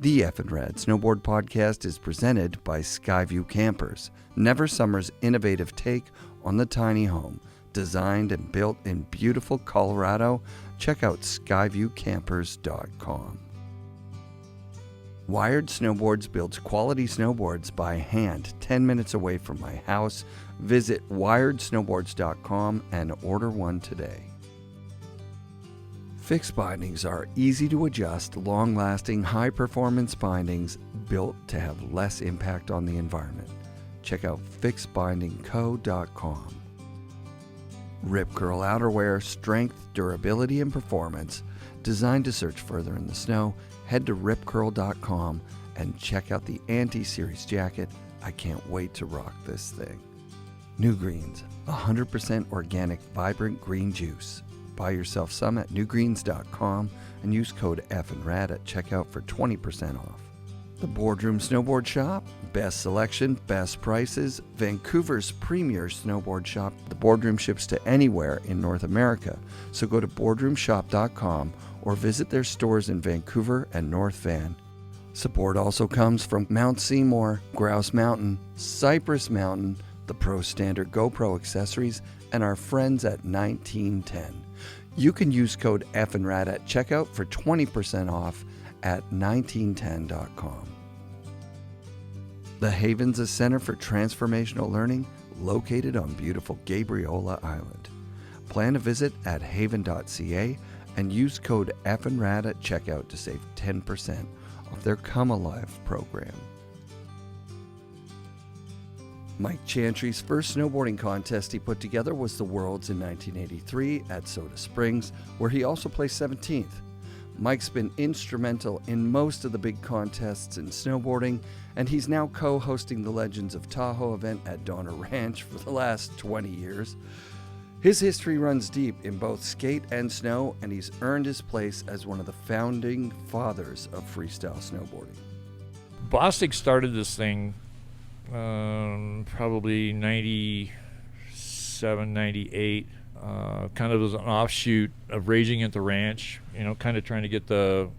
The FNRad Snowboard Podcast is presented by Skyview Campers, Never Summer's innovative take on the tiny home. Designed and built in beautiful Colorado, check out skyviewcampers.com. Wired Snowboards builds quality snowboards by hand 10 minutes away from my house. Visit wiredsnowboards.com and order one today. Fixed bindings are easy to adjust, long-lasting, high-performance bindings built to have less impact on the environment. Check out fixedbindingco.com. Rip Curl outerwear, strength, durability, and performance. Designed to search further in the snow, head to ripcurl.com and check out the Anti-Series jacket. I can't wait to rock this thing. New Greens, 100% organic, vibrant green juice. Buy yourself some at newgreens.com and use code FNRad at checkout for 20% off. The Boardroom Snowboard Shop, best selection, best prices, Vancouver's premier snowboard shop. The Boardroom ships to anywhere in North America, so go to boardroomshop.com or visit their stores in Vancouver and North Van. Support also comes from Mount Seymour, Grouse Mountain, Cypress Mountain, the Pro Standard GoPro accessories, and our friends at 1910. You can use code FNRad at checkout for 20% off at 1910.com. The Haven's a center for transformational learning located on beautiful Gabriola Island. Plan a visit at haven.ca and use code FNRad at checkout to save 10% off their Come Alive program. Mike Chantry's first snowboarding contest he put together was the Worlds in 1983 at Soda Springs, where he also placed 17th. Mike's been instrumental in most of the big contests in snowboarding, and he's now co-hosting the Legends of Tahoe event at Donner Ranch for the last 20 years. His history runs deep in both skate and snow, and he's earned his place as one of the founding fathers of freestyle snowboarding. Bostic started this thing probably 97, 98, kind of as an offshoot of Raging at the Ranch, kind of trying to get some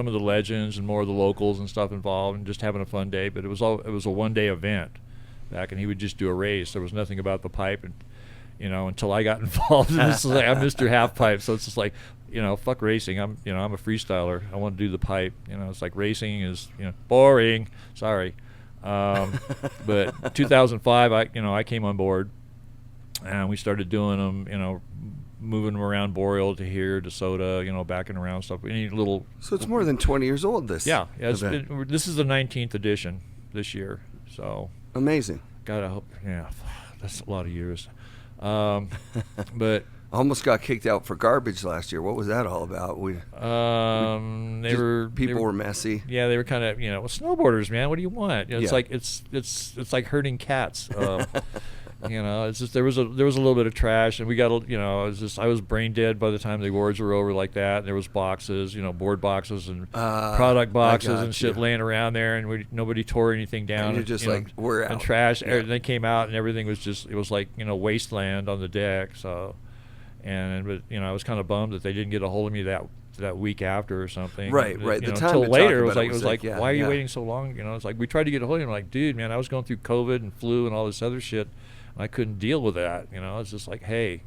of the legends and more of the locals and stuff involved and just having a fun day. But it was a one-day event back, and he would just do a race. There was nothing about the pipe, and until I got involved. This is like, I'm Mr. Halfpipe, so it's just like, fuck racing. I'm a freestyler. I want to do the pipe. It's like racing is boring. Sorry. But 2005, I came on board, and we started doing them, moving them around Boreal to here to Soda, backing around stuff. Any little. So it's more than 20 years old. This. Yeah. This is the 19th edition this year. So amazing. God, I hope. Yeah, that's a lot of years. But. Almost got kicked out for garbage last year. What was that all about? People were messy. Yeah, they were kind of, snowboarders, man. What do you want? It's like it's like herding cats. It's just there was a little bit of trash, and we got I was brain dead by the time the awards were over like that. And there was boxes, board boxes and product boxes and shit laying around there, and nobody tore anything down. And you're just like, we're out. And trash. Yeah. They came out, and everything was just like wasteland on the deck. So. But I was kind of bummed that they didn't get a hold of me that week after or something. Right. The time until later, it was like, why are you waiting so long? It's like we tried to get a hold of him. Like, dude, man, I was going through COVID and flu and all this other shit. And I couldn't deal with that. It's just like, hey,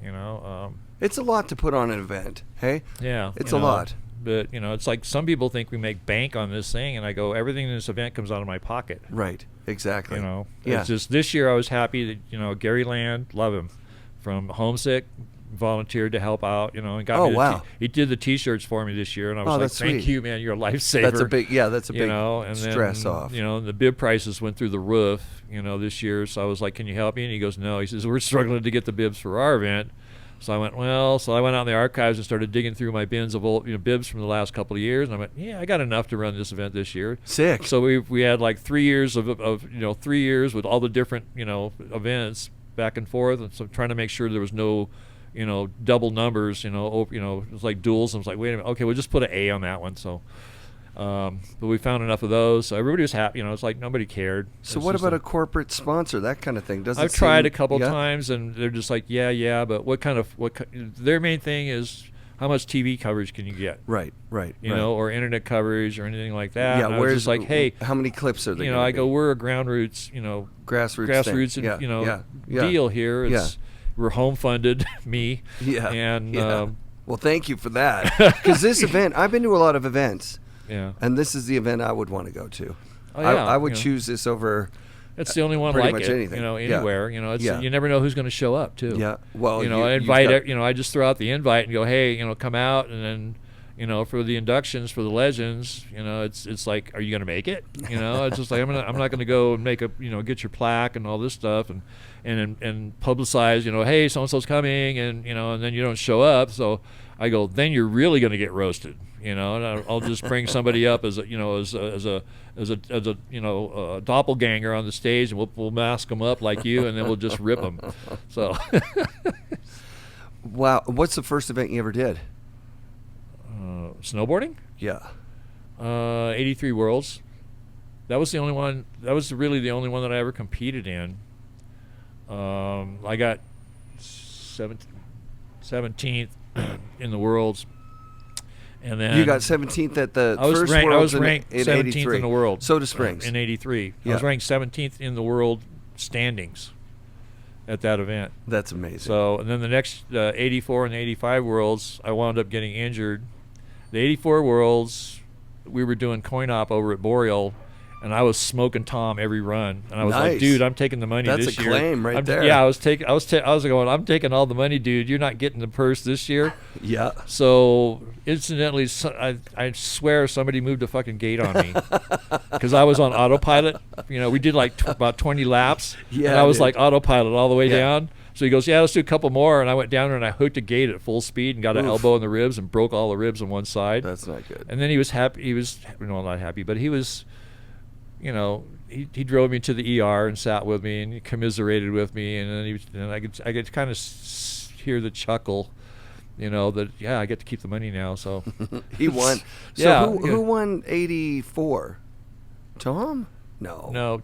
it's a lot to put on an event. Hey. Yeah. It's a lot. But it's like some people think we make bank on this thing, and I go, everything in this event comes out of my pocket. Right. Exactly. It's just this year I was happy that Gary Land, love him, from Homesick. Volunteered to help out, and got me he did the T-shirts for me this year, and I was like, "Thank you, man, you're a lifesaver." That's a big and stress then, off. The bib prices went through the roof, this year. So I was like, "Can you help me?" And he goes, "No." He says, "We're struggling to get the bibs for our event." So I went, so I went out in the archives and started digging through my bins of old bibs from the last couple of years, and I went, "Yeah, I got enough to run this event this year." Sick. So we had like 3 years of 3 years with all the different events back and forth, and so trying to make sure there was no double numbers, it was like duels. I was like, wait a minute, okay, we'll just put an A on that one. So, but we found enough of those. So everybody was happy, it's like nobody cared. So what about a corporate sponsor, that kind of thing? I've tried a couple times, and they're just like, yeah, but what their main thing is, how much TV coverage can you get? Right. You know, or internet coverage or anything like that. Yeah, and I was just like, hey, how many clips are there? You know, I go, we're a ground roots, grassroots, thing. and, deal here. It's, we're home funded, me. Yeah. And well, thank you for that, because this event, I've been to a lot of events. Yeah. And this is the event I would want to go to. Oh, yeah, I would choose this over. It's the only one pretty like much it, anything. Anywhere. You know, it's you never know who's going to show up too. Yeah. Well, I invite. I just throw out the invite and go, hey, come out, and then, for the inductions for the legends, it's like, are you going to make it? It's just like I'm not going to go and make get your plaque and all this stuff and publicize, hey, so and so's coming, and then you don't show up. So I go, then you're really going to get roasted. And I'll just bring somebody up as a doppelganger on the stage, and we'll mask them up like you, and then we'll just rip them. So, wow, what's the first event you ever did? Snowboarding? Yeah. 83 Worlds. That was the only one. That was really the only one that I ever competed in. I got 17th in the Worlds. And then you got 17th at the first Worlds. I was ranked in 17th 83. in the world. Soda Springs in '83. Yeah. I was ranked 17th in the world standings at that event. That's amazing. So, and then the next 84 and the 85 Worlds, I wound up getting injured. The 84 Worlds, we were doing coin op over at Boreal, and I was smoking Tom every run, and I was like, "Dude, I'm taking the money this year." That's a claim right there. Yeah, I was going, "I'm taking all the money, dude. You're not getting the purse this year." Yeah. So incidentally, I swear somebody moved a fucking gate on me because I was on autopilot. We did like about 20 laps, and I was like autopilot all the way down. So he goes, "Yeah, let's do a couple more," and I went down there and I hooked a gate at full speed and got an elbow in the ribs and broke all the ribs on one side. That's not good. And then he was happy. He was not happy, but he was. He drove me to the ER and sat with me and he commiserated with me, and then I could kind of hear the chuckle, that I get to keep the money now. So he won. So who won 84? Tom? No.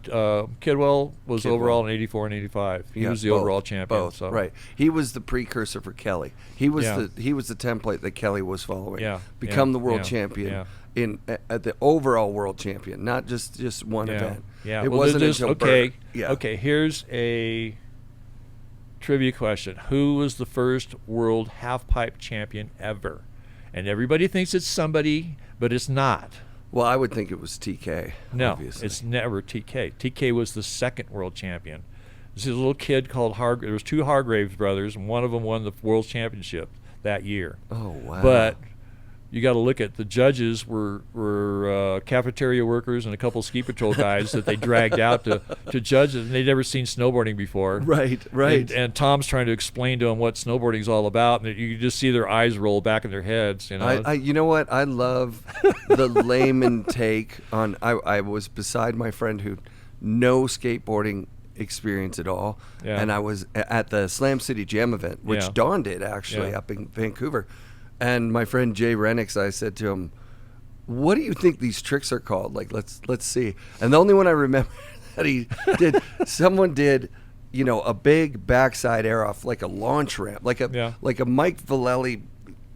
Kidwell was overall in 84 and 85. He was the overall champion. Both. So. Right. He was the precursor for Kelly. He was the template that Kelly was following. Yeah. Become the world champion. Yeah. At the overall world champion, not just one event. Yeah. It wasn't until okay. Yeah. Okay. Here's a trivia question: who was the first world half-pipe champion ever? And everybody thinks it's somebody, but it's not. Well, I would think it was TK. No, obviously. It's never TK. TK was the second world champion. This is a little kid called Hargraves. There was two Hargraves brothers, and one of them won the world championship that year. Oh, wow. But you got to look at the judges were cafeteria workers and a couple ski patrol guys that they dragged out to judge it, and they'd never seen snowboarding before. Right. And Tom's trying to explain to them what snowboarding's all about, and you just see their eyes roll back in their heads. You know what? I love the layman take on. I was beside my friend who no skateboarding experience at all, and I was at the Slam City Jam event, which Dawn did actually up in Vancouver. And my friend Jay Renix, I said to him, "What do you think these tricks are called? Like, let's see." And the only one I remember that he did, someone did, a big backside air off, like a launch ramp, like a Mike Vallely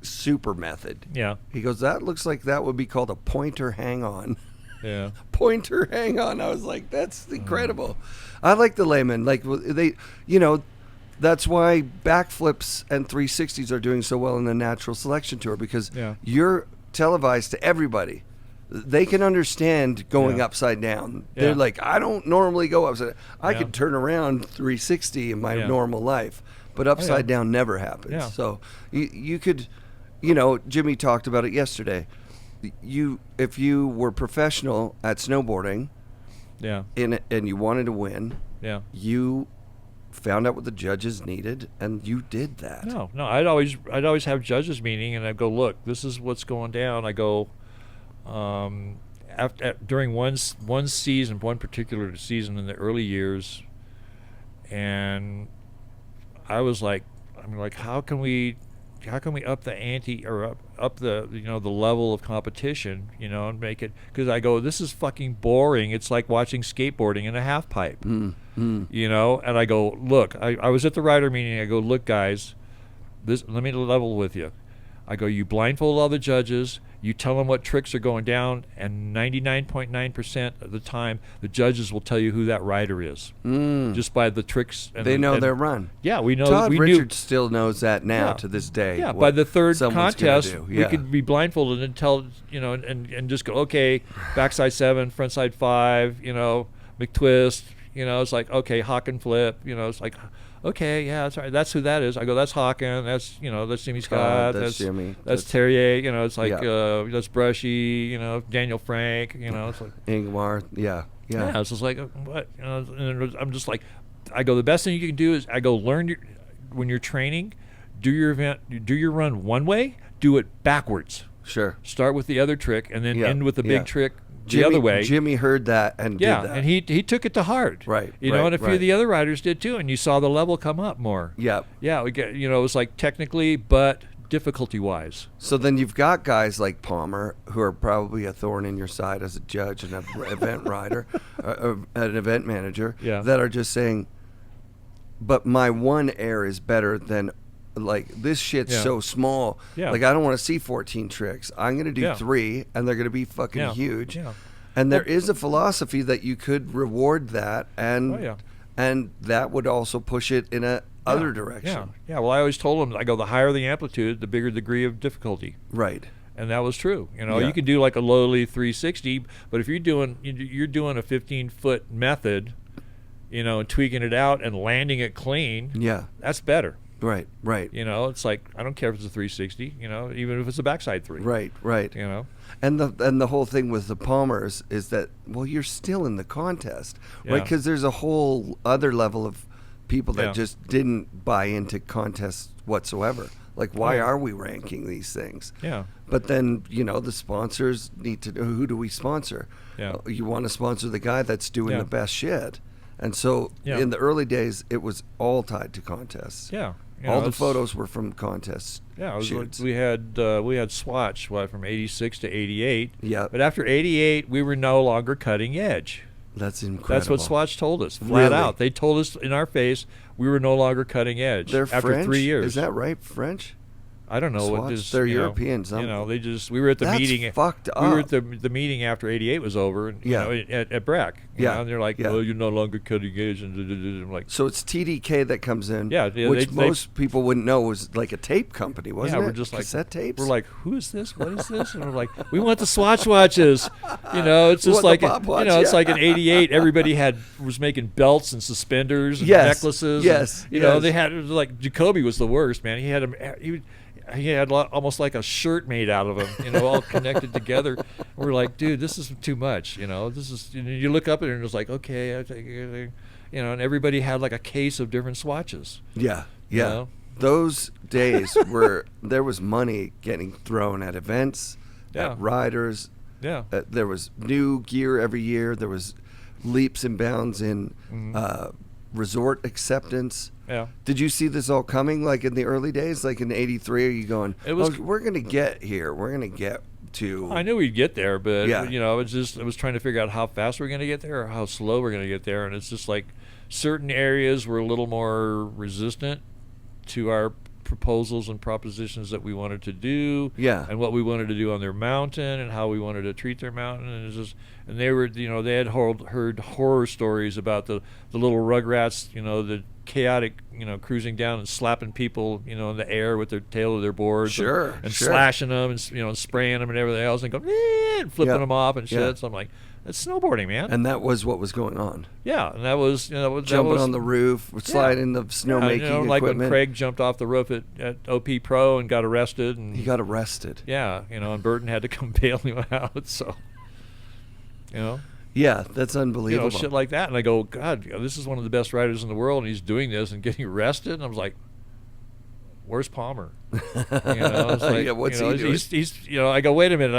super method. Yeah. He goes, "That looks like that would be called a pointer hang on." Yeah. Pointer hang on. I was like, that's incredible. I like the layman. Like they, that's why backflips and 360s are doing so well in the natural selection tour, because you're televised to everybody. They can understand going upside down. They're like, I don't normally go upside down. I could turn around 360 in my normal life, but upside down never happens. Yeah. So you could, Jimmy talked about it yesterday. If you were professional at snowboarding, and you wanted to win, you found out what the judges needed, and you did that. No, I'd always have judges meeting, and I'd go, look, this is what's going down. I go, during one particular season in the early years, and I was like, how can we up the ante, or up the the level of competition, and make it, because I go, this is fucking boring. It's like watching skateboarding in a half pipe. And I go, look, I was at the rider meeting. I go, look, guys, let me level with you. I go, you blindfold all the judges, you tell them what tricks are going down, and 99.9% of the time, the judges will tell you who that rider is. Just by the tricks. And they know their run. Yeah, we know. Todd we Richards still knows that now Yeah. to this day. Yeah, by the third contest, Yeah. we could be blindfolded and tell, and just go, okay, backside 7, frontside 5, McTwist, it's like, okay, Hawk and flip, it's like, okay, yeah, that's right. That's who that is. I go, that's Hawken. That's that's Jimmy Scott. That's Jimmy. That's Terrier. It's like that's Brushy. Daniel Frank. It's like Ingmar. Yeah. It's just like what? And I'm just like, I go, the best thing you can do is I go learn when you're training, do your run one way, do it backwards. Sure. Start with the other trick and then end with the big trick. Jimmy, the other way. Jimmy heard that and did that. And he took it to heart. Right. And a few of the other riders did too, and you saw the level come up more. Yeah. Yeah, we get it was like technically, but difficulty wise. So then you've got guys like Palmer who are probably a thorn in your side as a judge and an event rider, an event manager, that are just saying, but my one air is better than. Like, this shit's so small. Yeah. Like, I don't want to see 14 tricks. I'm going to do 3, and they're going to be fucking huge. Yeah. And there is a philosophy that you could reward that, and and that would also push it in a other direction. Yeah. Well, I always told them, I go, the higher the amplitude, the bigger degree of difficulty. Right. And that was true. You can do like a lowly 360, but if you're doing a 15-foot method, and tweaking it out and landing it clean, that's better. Right. It's like, I don't care if it's a 360, even if it's a backside 3. Right. And the whole thing with the Palmers is that, well, you're still in the contest, right? Because there's a whole other level of people that just didn't buy into contests whatsoever. Like, why are we ranking these things? Yeah. But then, the sponsors need to know, who do we sponsor? Yeah. You want to sponsor the guy that's doing the best shit. And so in the early days, it was all tied to contests. Yeah. All the photos were from contests. Yeah, shoots. we had Swatch from 86 to 88. Yeah. But after 88, we were no longer cutting edge. That's incredible. That's what Swatch told us, flat out. They told us in our face we were no longer cutting edge. They're after French? 3 years. Is that right? French? I don't know. Swatch? They're Europeans. We were at the That's meeting. fucked up. We were at the meeting after 88 was over, and, at Breck. And they're like, well, you're no longer cutting edge. And I'm like, so it's TDK that comes in, which most people wouldn't know was like a tape company, wasn't it? We're just like, cassette tapes? We're like, who is this? What is this? And we're like, we want the Swatch watches. It's just like, it's like in 88, everybody was making belts and suspenders and necklaces. Yes. They had, it was like, Jacoby was the worst, man. He had almost like a shirt made out of them, all connected together. And we're like, dude, this is too much, This is. You look up at it and it's like, okay, I take it, and everybody had like a case of different swatches. Yeah. Those days there was money getting thrown at events, at riders. Yeah. There was new gear every year. There was leaps and bounds in resort acceptance. Yeah. Did you see this all coming, like in the early days, like in '83? Are you going, we're going to get here. We're going to get to... I knew we'd get there, but, I was trying to figure out how fast we're going to get there or how slow we're going to get there. And it's just like certain areas were a little more resistant to our proposals and propositions that we wanted to do, and what we wanted to do on their mountain and how we wanted to treat their mountain, and they were, they had heard horror stories about the little rugrats, the chaotic, cruising down and slapping people, in the air with their tail of their boards, and slashing them and spraying them and everything else, and going and flipping them off and shit. So I'm like, that's snowboarding, man. And that was what was going on. Yeah, and that was jumping on the roof, sliding the snowmaking equipment. Like when Craig jumped off the roof at OP Pro and got arrested. And he got arrested. Yeah, and Burton had to come bail him out. So, Yeah, that's unbelievable. Shit like that. And I go, God, this is one of the best riders in the world, and he's doing this and getting arrested. And I was like, where's Palmer? It's like, what's he doing? He's I go, wait a minute.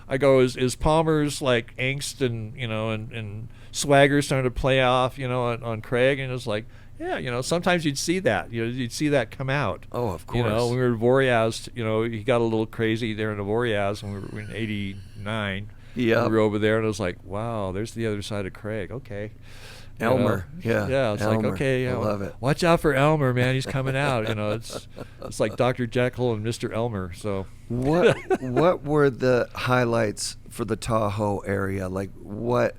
I go, is Palmer's like angst and swagger starting to play off, on Craig? And it's like, sometimes you'd see that, you'd see that come out. Oh, of course. When we were at Voriaz, he got a little crazy there in the Voriaz when we were in '89. Yeah, we were over there, and I was like, wow, there's the other side of Craig. Okay. Elmer, yeah. Yeah, it's Elmer. like, okay, I love it. watch out for Elmer, man. He's coming out. It's like Dr. Jekyll and Mr. Elmer. So What were the highlights for the Tahoe area? Like what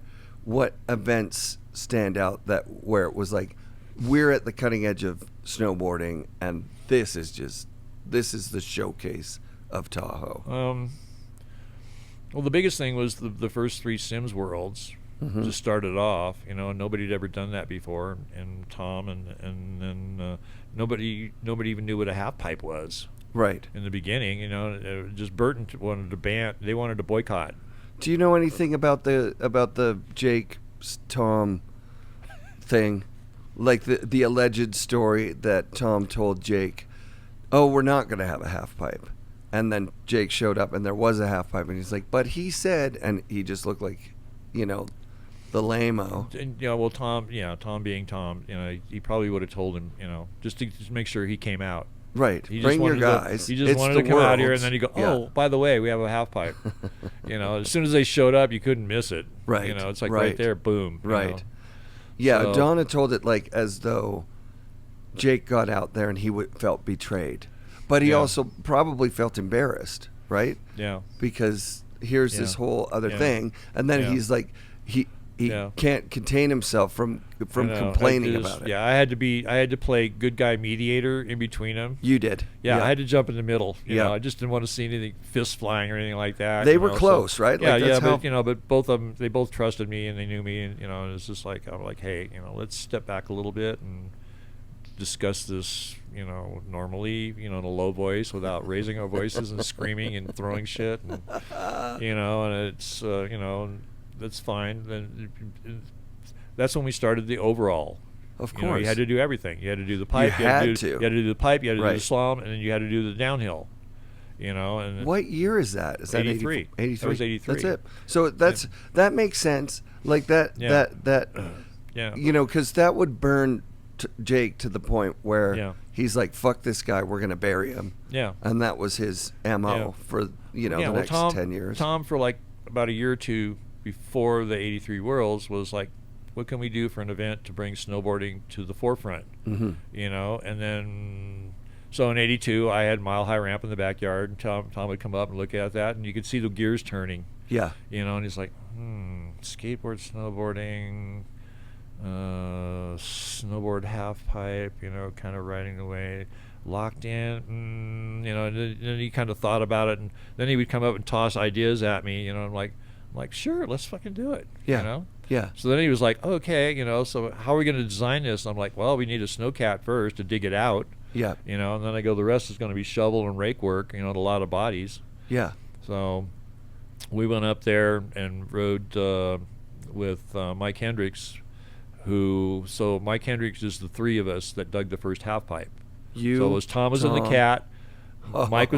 events stand out where it was like we're at the cutting edge of snowboarding and this is the showcase of Tahoe? Well, the biggest thing was the first 3 Sims Worlds. Mm-hmm. Just started off, nobody had ever done that before, and Tom and then nobody even knew what a half pipe was. Right. In the beginning, just Burton wanted to ban. They wanted to boycott. Do you know anything about the Jake Tom thing? Like the alleged story that Tom told Jake, "Oh, we're not going to have a half pipe." And then Jake showed up and there was a half pipe and he's like, "But he said," and he just looked like, the lame-o. And, well, Tom being Tom, he probably would have told him, just to make sure he came out. Right. He Bring your guys. He just It's wanted the to come out here, worlds. and then he go, "Oh, Yeah. by the way, we have a half pipe." As soon as they showed up, you couldn't miss it. Right. It's like Right. right there, boom. Right. Yeah, So- Donna told it like as though Jake got out there and he felt betrayed. But he Yeah. also probably felt embarrassed, right? Yeah. Because here's this Yeah. whole other Yeah. thing, and then Yeah. he's like, he Yeah. can't contain himself from I know. complaining about it. Yeah, I had to play good guy mediator in between them. You did. Yeah, I had to jump in the middle. Yeah. I just didn't want to see anything fist flying or anything like that. They were close, right? Yeah, Like, that's how- but both of them, they both trusted me and they knew me, and and it's just like I'm like, hey, let's step back a little bit and discuss this, normally, in a low voice without raising our voices and screaming and throwing shit, and and it's that's fine. Then that's when we started the overall. Of You course. had to do everything. You had to do the pipe. You had to to. You had to do the pipe. You had to Right. do the slalom, and then you had to do the downhill. And What year is that? Is that 83. 83? That was 83. That's it. So that makes sense. Like that Yeah. that yeah, because that would burn Jake to the point where Yeah. he's like, "Fuck this guy, we're gonna bury him." yeah. And that was his MO Yeah. for the next Tom, 10 years. Tom, for like about a year or two before the 83 Worlds, was like, what can we do for an event to bring snowboarding to the forefront? Mm-hmm. And then so in 82 I had Mile High Ramp in the backyard, and Tom would come up and look at that, and you could see the gears turning, Yeah. and he's like, skateboard, snowboarding, snowboard half pipe, kind of riding away, locked in, and then he kind of thought about it, and then he would come up and toss ideas at me, I'm like, sure, let's fucking do it. Yeah. Yeah. So then he was like, okay, so how are we going to design this? And I'm like, well, we need a snowcat first to dig it out, Yeah. and then I go, the rest is going to be shovel and rake work, a lot of bodies. Yeah. So we went up there and rode with Mike Hendricks, so Mike Hendricks is the 3 of us that dug the first half pipe. You. So it was Tom was in the Tom. cat. Mike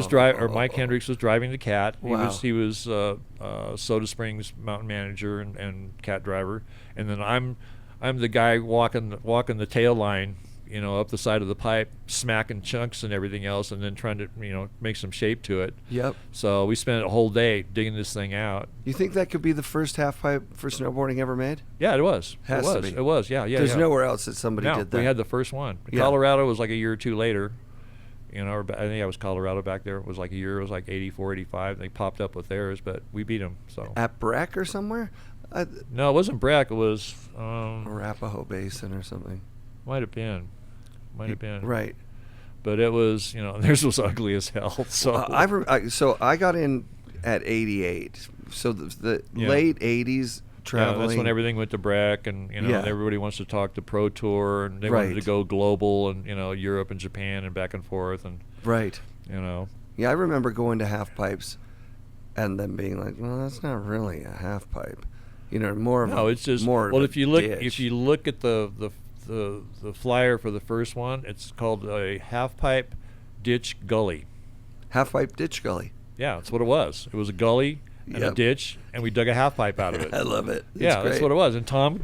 Hendricks was driving the cat. Wow. He was Soda Springs mountain manager and cat driver, and then I'm the guy walking the tail line, up the side of the pipe, smacking chunks and everything else, and then trying to make some shape to it. Yep. So we spent a whole day digging this thing out. You think that could be the first half pipe for snowboarding ever made? Yeah, it was. Has it to was. be. It was. Yeah. There's yeah. nowhere else that somebody No, did that. we had the first one. Yeah. Colorado was like a year or two later. Or I think I was Colorado back there. It was like a year. It was like 84, 85. They popped up with theirs, but we beat them. So At Breck or somewhere? no, it wasn't Breck. It was Arapahoe Basin or something. might have been. Right. But it was theirs was ugly as hell. So So I got in at 88. So the Yeah. late 80s traveling. Yeah, that's when everything went to Breck, and Yeah. and everybody wants to talk to Pro Tour, and they wanted to Right. go global, and Europe and Japan and back and forth, and Right. Yeah, I remember going to half pipes and then being like, well, that's not really a half pipe. More of no, a, it's just more well, of if you look ditch. at the flyer for the first one, it's called a half pipe ditch gully. Half pipe ditch gully. Yeah, that's what it was. It was a gully and a Yep. ditch, and we dug a half pipe out of it. I love it. It's Yeah, that's great. what it was. And Tom,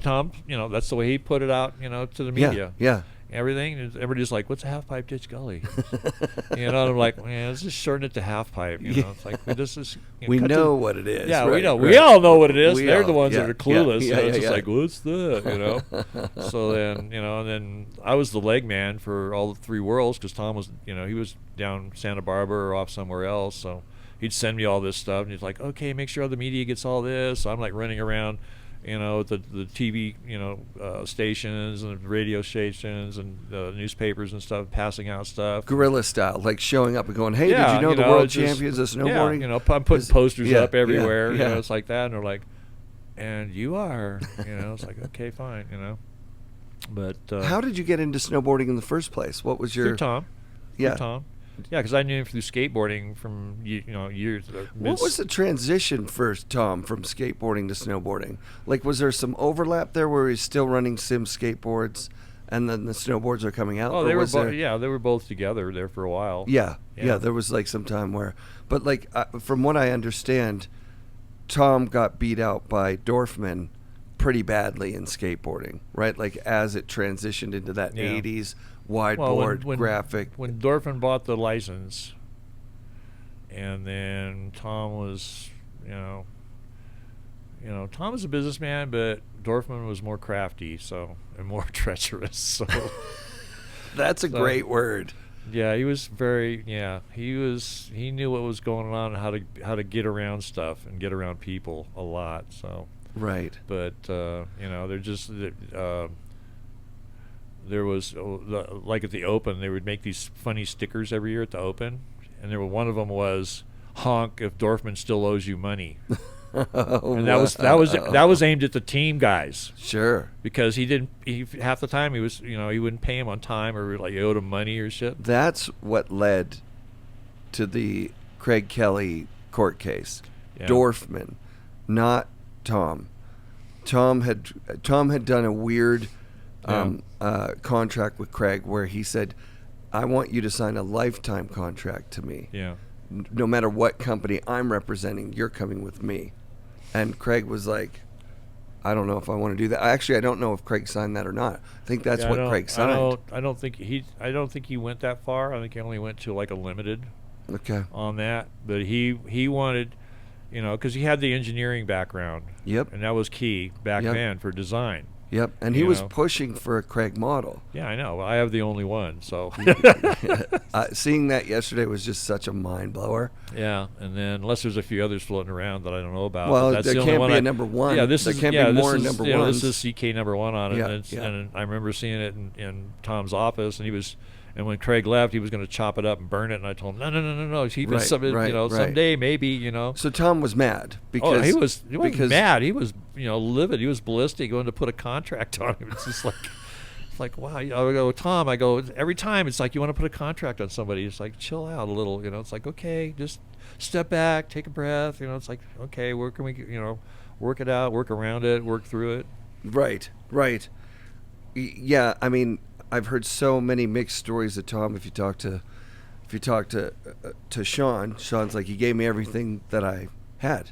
that's the way he put it out, to the media. Yeah. everything. And everybody's like, "What's a half pipe ditch gully?" You know, and I'm like, "Man, let's just shorten it to half pipe." You know, it's like we know what it is. Yeah, right, we know. right. We all know what it is. We They're all- the ones yeah, that are clueless. Yeah, It's yeah, just yeah. like, what's that? You know. So then, you know, and then I was the leg man for all the 3 worlds because Tom was, you know, he was down Santa Barbara or off somewhere else. So he'd send me all this stuff, and he's like, "Okay, make sure the media gets all this." So I'm like running around, you know, the TV, you know, stations and radio stations and newspapers and stuff, passing out stuff. Guerrilla style, like showing up and going, "Hey, Yeah, did you know you the know, world it's just- champions of Yeah, snowboarding?" you know, I'm putting posters yeah, up everywhere. yeah, You know, yeah. it's like that, and they're like, "And you are," you know, it's like, okay, fine, you know. But How did you get into snowboarding in the first place? What was your through Tom? Yeah. Through Tom. Yeah, because I knew him through skateboarding from you know years. What was the transition first, Tom, from skateboarding to snowboarding? Like, was there some overlap there where he's still running sim skateboards, and then the snowboards are coming out? Oh, or they were was there- yeah, they were both together there for a while. Yeah, Yeah. yeah. There was like some time where, but like from what I understand, Tom got beat out by Dorfman pretty badly in skateboarding, right? Like as it transitioned into that Yeah. '80s wide Well, board graphic. When Dorfman bought the license, and then Tom was, you know, Tom was a businessman, but Dorfman was more crafty, so and more treacherous. So That's a so- great word. yeah, he was very he knew what was going on and how to get around stuff and get around people a lot. So, Right. but you know, they're just. There was like at the Open, they would make these funny stickers every year at the Open, and one of them was "Honk if Dorfman still owes you money," and that was aimed at the team guys Sure. because he half the time he wouldn't pay him on time or like he owed him money or shit. That's what led to the Craig Kelly court case. Yeah. Dorfman, not Tom. Tom had done a weird contract with Craig where he said, "I want you to sign a lifetime contract to me. Yeah. No matter what company I'm representing, you're coming with me." And Craig was like, "I don't know if I want to do that." Actually, I don't know if Craig signed that or not. I think that's Yeah, what Craig signed. I don't think he went that far. I think he only went to like a limited Okay. on that. But he wanted, you know, because he had the engineering background. Yep. And that was key back Yep. then for design. Yep. And he You was know. pushing for a Craig model. Yeah, I know. I have the only one, so. Seeing that yesterday was just such a mind blower. Yeah, and then unless there's a few others floating around that I don't know about. Well, but that's there the only can't one be a number one. Yeah, this There is can't be yeah, more this is, number you know, ones. this is CK number 1 on it, Yeah, and, it's, yeah. and I remember seeing it in Tom's office, and when Craig left, he was going to chop it up and burn it, and I told him, no, he Right, right, right. someday maybe, you know. So Tom was mad because He wasn't because mad. He was, livid. He was ballistic. Going to put a contract on him. It's just like, wow. I go, Tom. I go every time. It's like you want to put a contract on somebody. It's like chill out a little. It's like okay, just step back, take a breath. It's like okay, where can we, work it out, work around it, work through it. Right. Yeah, I mean, I've heard so many mixed stories of Tom. If you talk to Sean, Sean's like, he gave me everything that I had.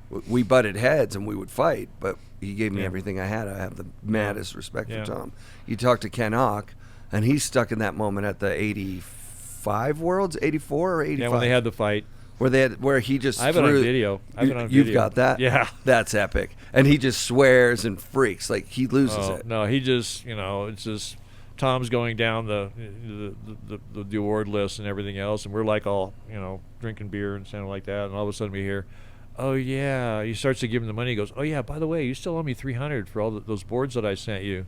We butted heads and we would fight, but he gave me Yeah. everything I had. I have the maddest respect Yeah. for Tom. You talk to Ken Ock, and he's stuck in that moment at the 85 Worlds, 84 or 85. Yeah, when they had the fight. Where he just I have it on threw- video. I have it on You've video. got that? Yeah. That's epic. And he just swears and freaks. Like, he loses it. No, he just, it's just Tom's going down the award list and everything else, and we're like all, drinking beer and something like that, and all of a sudden we hear, oh yeah, he starts to give him the money. He goes, oh yeah, by the way, you still owe me $300 for all those boards that I sent you.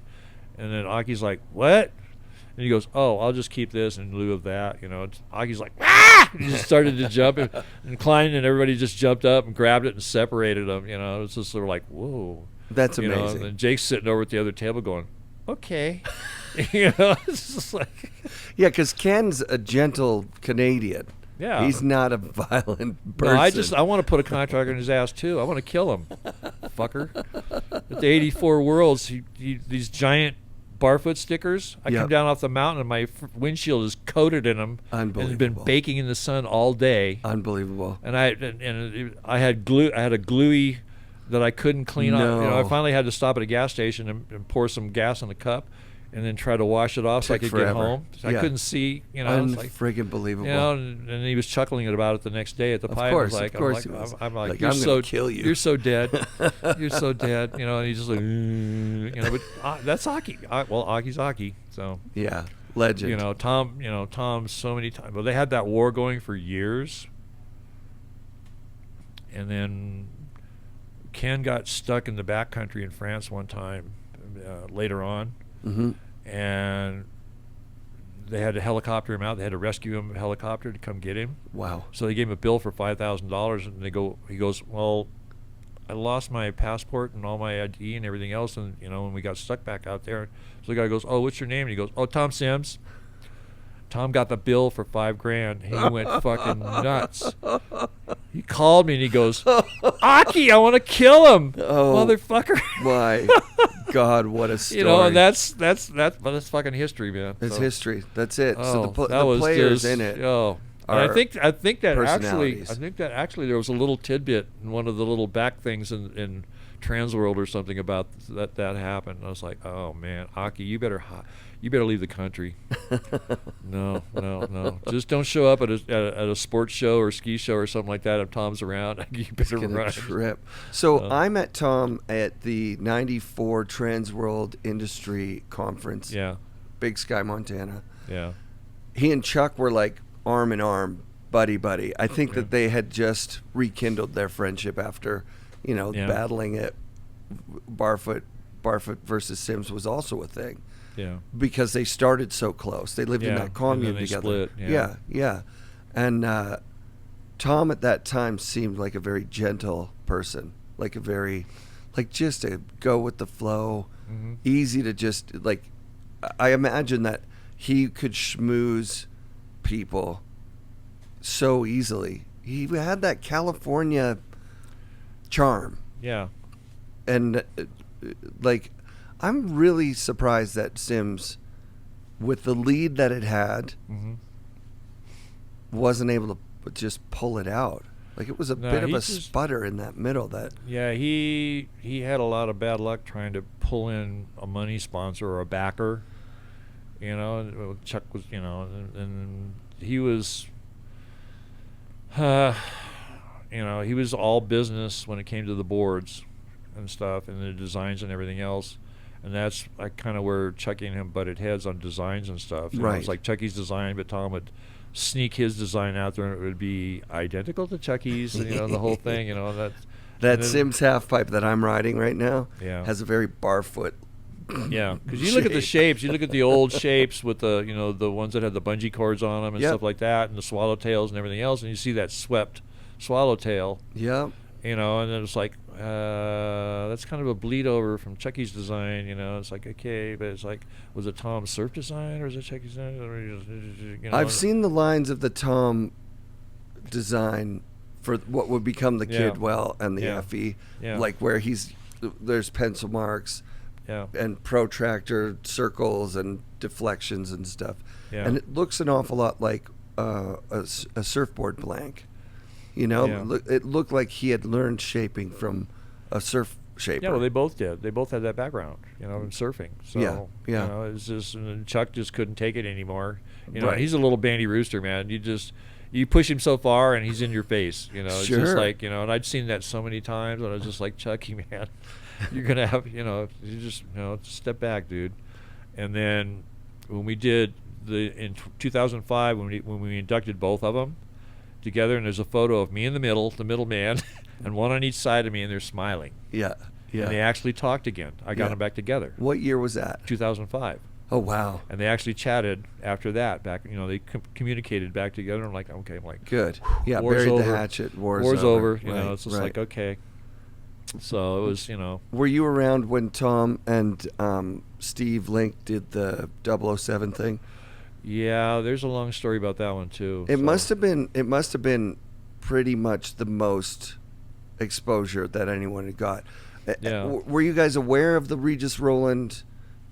And then Aki's like, what? And he goes, oh, I'll just keep this in lieu of that. Aki's like, ah! He just started to jump and climb, and everybody just jumped up and grabbed it and separated them. It's just sort of like, whoa. That's amazing. And Jake's sitting over at the other table going, okay. It's just like. Yeah, because Ken's a gentle Canadian. Yeah. He's not a violent person. No, I want to put a contract on his ass too. I want to kill him, fucker. At the 84 Worlds, these giant barfoot stickers. I Yep. come down off the mountain and my windshield is coated in them. Unbelievable. And it's been baking in the sun all day. Unbelievable. And I had glue. I had a gluey that I couldn't clean No. up. I finally had to stop at a gas station and pour some gas in a cup. and then try to wash it off so I Took could forever. get home. So I couldn't see, you know. It's like, Unfriggin' believable. you know, and he was chuckling about it the next day at the pipe. course, I was like, of course he was. I'm like, Like, you're I'm so gonna kill you. You're so dead. You're so dead. You know, and he's just like, you know. But that's Aki. Well, Aki's Aki. So Yeah, legend. you know, Tom. So many times. Well, they had that war going for years, and then Ken got stuck in the backcountry in France one time later on. Mm-hmm. And they had to helicopter him out. They had to rescue him, a helicopter, to come get him. Wow. So they gave him a bill for $5,000, and he goes, well, I lost my passport and all my ID and everything else, and you know, when we got stuck back out there. So the guy goes, oh, what's your name? And he goes, oh, Tom Sims. Tom got the bill for $5,000. He went fucking nuts. He called me and he goes, Aki, I want to kill him, motherfucker. My God, what a story. You know, and that's fucking history, man. It's So- history. That's it. So the that was players just, in it. Oh, and are I think that personalities. actually there was a little tidbit in one of the little back things in Transworld or something about that happened. I was like, oh man, Aki, you better leave the country. No. Just don't show up at a sports show or ski show or something like that if Tom's around. You better run. Trip. So I met Tom at the '94 Transworld Industry Conference. Yeah. Big Sky, Montana. Yeah. He and Chuck were like arm in arm, buddy. I think that they had just rekindled their friendship after, you know, battling it. Barfoot versus Sims was also a thing. Yeah. Because they started so close. They lived in that commune and then they together. Split. Yeah. And Tom at that time seemed like a very gentle person, like a very, like just a go with the flow, easy to just like. I imagine that he could schmooze people so easily. He had that California charm. Yeah. And like, I'm really surprised that Sims, with the lead that it had, wasn't able to just pull it out. Like, it was a bit of a sputter in that middle. Yeah, he had a lot of bad luck trying to pull in a money sponsor or a backer. You know, Chuck was, you know, and he was, you know, he was all business when it came to the boards and stuff and the designs and everything else. And that's like kind of where Chucky and him butted heads on designs and stuff. You know, it's like Chucky's design, but Tom would sneak his design out there, and it would be identical to Chucky's. You know, the whole thing. You know that Sims half pipe that I'm riding right now has a very barfoot. Yeah, because you look at the shapes. You look at the old shapes with the, you know, the ones that had the bungee cords on them and stuff like that, and the swallowtails and everything else, and you see that swept swallowtail. Yeah. You know, and then it's like, that's kind of a bleed over from Chucky's design. You know, it's like, okay, but it's like, was it Tom's surf design or is it Chucky's design? Or you know, I've seen the lines of the Tom design for what would become the Kidwell and the FE, like where there's pencil marks. And protractor circles and deflections and stuff. And it looks an awful lot like a surfboard blank. You know, it looked like he had learned shaping from a surf shaper. Yeah, well, they both did. They both had that background, you know, in surfing. So, you know, it's just, and Chuck just couldn't take it anymore. You know, he's a little bandy rooster, man. You push him so far and he's in your face, you know. It's just like, you know, and I'd seen that so many times, and I was just like, Chucky, man, you're going to have, you know, you just, you know, step back, dude. And then when we did in 2005, when we inducted both of them together, and there's a photo of me in the middle man, and one on each side of me, and they're smiling. Yeah. And they actually talked again. I got them back together. What year was that? 2005. Oh, wow. And they actually chatted after that. Back, you know, they communicated back together. I'm like, okay, I'm like, good. Yeah, war's buried over. the hatchet. War's over. You know, it's just like, okay. So it was, you know. Were you around when Tom and Steve Link did the 007 thing? Yeah, there's a long story about that one too. It must have been pretty much the most exposure that anyone had got. Yeah. Were you guys aware of the Regis Roland,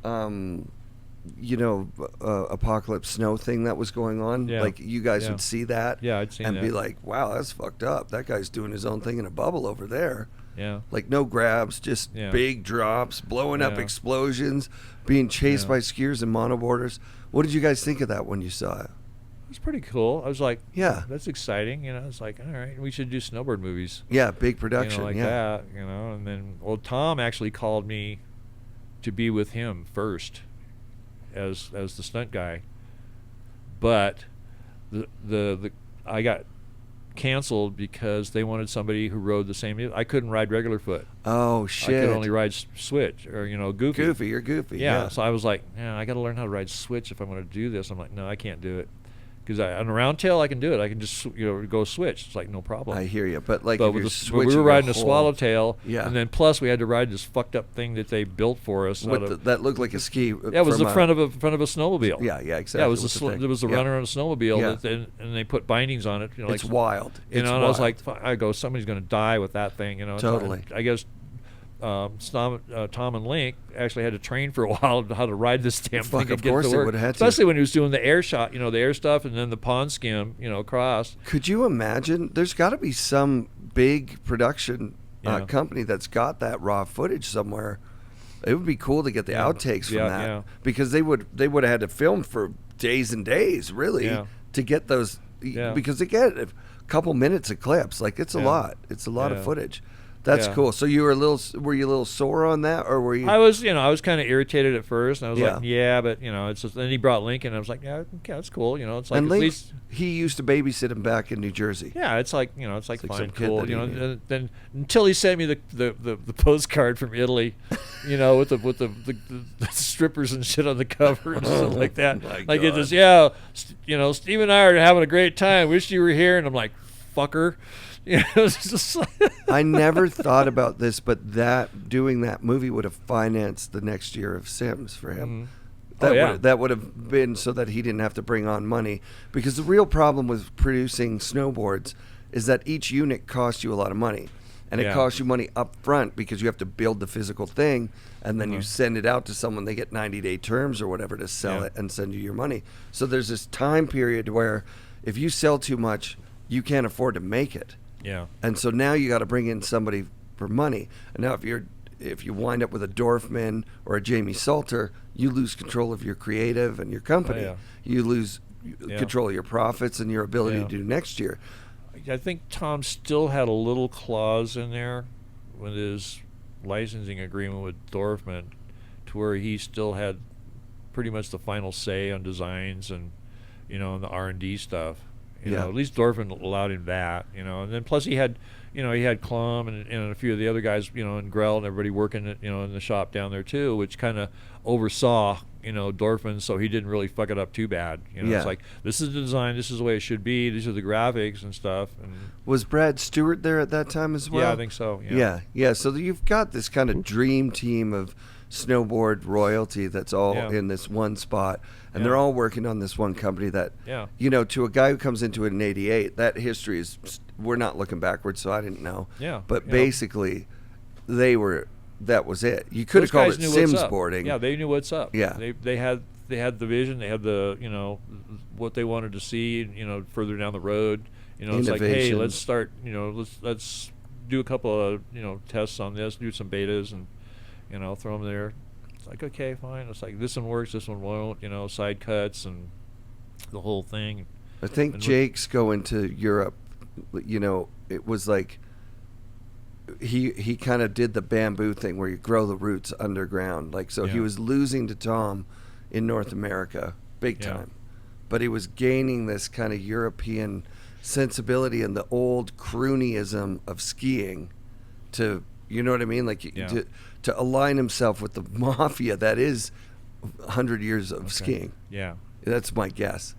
you know, Apocalypse Snow thing that was going on? Yeah. Like, you guys would see that? Yeah, I'd seen that. And be like, wow, that's fucked up. That guy's doing his own thing in a bubble over there. Yeah. Like no grabs, just big drops, blowing up explosions, being chased by skiers and monoboarders. What did you guys think of that when you saw it? It was pretty cool. I was like, yeah, that's exciting. You know, it's like, all right, we should do snowboard movies. Yeah, big production. You know, like that, you know. And then, well, Tom actually called me to be with him first as the stunt guy. But the I got canceled because they wanted somebody who rode the same. I couldn't ride regular foot. Oh shit! I could only ride switch or goofy. Goofy, you're goofy. Yeah. So I was like, I got to learn how to ride switch if I'm going to do this. I'm like, no, I can't do it. Because on a round tail, I can do it. I can just go switch. It's like no problem. I hear you, but like but if we were riding a swallowtail, yeah, and then plus we had to ride this fucked up thing that they built for us. That looked like a ski. Yeah, it was the front of a snowmobile. Yeah, exactly. Yeah, it was there was a runner on a snowmobile, and they put bindings on it. It's wild. And I was like, somebody's going to die with that thing. Totally. I guess. Tom and Link actually had to train for a while how to ride this damn thing to get to work. They would have had to. Especially when he was doing the air shot, the air stuff, and then the pond skim, across. Could you imagine? There's got to be some big production company that's got that raw footage somewhere. It would be cool to get the outtakes from that because they would have had to film for days and days, really, to get those. Because they get a couple minutes of clips. Like it's a lot. It's a lot of footage. That's cool. So you were were you a little sore on that, or were you? I was kind of irritated at first, and I was like, but it's just. Then he brought Lincoln, and I was like, okay, that's cool. It's like and at least he used to babysit him back in New Jersey. Yeah, it's like it's like fine, cool. And then until he sent me the postcard from Italy, with the strippers and shit on the cover and stuff like that. Like it just Steve and I are having a great time. Wish you were here, and I'm like, fucker. It's just like I never thought about this, but doing that movie would have financed the next year of Sims for him. Mm-hmm. That would have been so that he didn't have to bring on money. Because the real problem with producing snowboards is that each unit costs you a lot of money. And it costs you money up front because you have to build the physical thing, and then you send it out to someone. They get 90-day terms or whatever to sell it and send you your money. So there's this time period where if you sell too much, you can't afford to make it. Yeah. And so now you got to bring in somebody for money. And now if you wind up with a Dorfman or a Jamie Salter, you lose control of your creative and your company. Oh, yeah. You lose control of your profits and your ability to do next year. I think Tom still had a little clause in there with his licensing agreement with Dorfman to where he still had pretty much the final say on designs and and the R&D stuff. At least Dorfman allowed him that, and then plus he had Klum and a few of the other guys, and Grell and everybody working in the shop down there too, which kind of oversaw, Dorfman, so he didn't really fuck it up too bad. It's like, this is the design, this is the way it should be, these are the graphics and stuff. And was Brad Stewart there at that time as well? Yeah, I think so. Yeah. So you've got this kind of dream team of snowboard royalty that's all in this one spot, and they're all working on this one company that to a guy who comes into it in 88, that history is, we're not looking backwards, so I didn't know, but basically that was it. You could have called it Sims boarding. Yeah, they knew what's up. Yeah, they had the vision, they had the what they wanted to see further down the road. It's like, hey, let's start, let's do a couple of tests on this, do some betas and throw them there. It's like, okay, fine. It's like, this one works, this one won't, side cuts and the whole thing. I think Jake's going to Europe, it was like he kind of did the bamboo thing where you grow the roots underground. Like, so he was losing to Tom in North America big time. But he was gaining this kind of European sensibility and the old croonyism of skiing to, you know what I mean? Like, to align himself with the mafia that is 100 years of skiing. Yeah. That's my guess.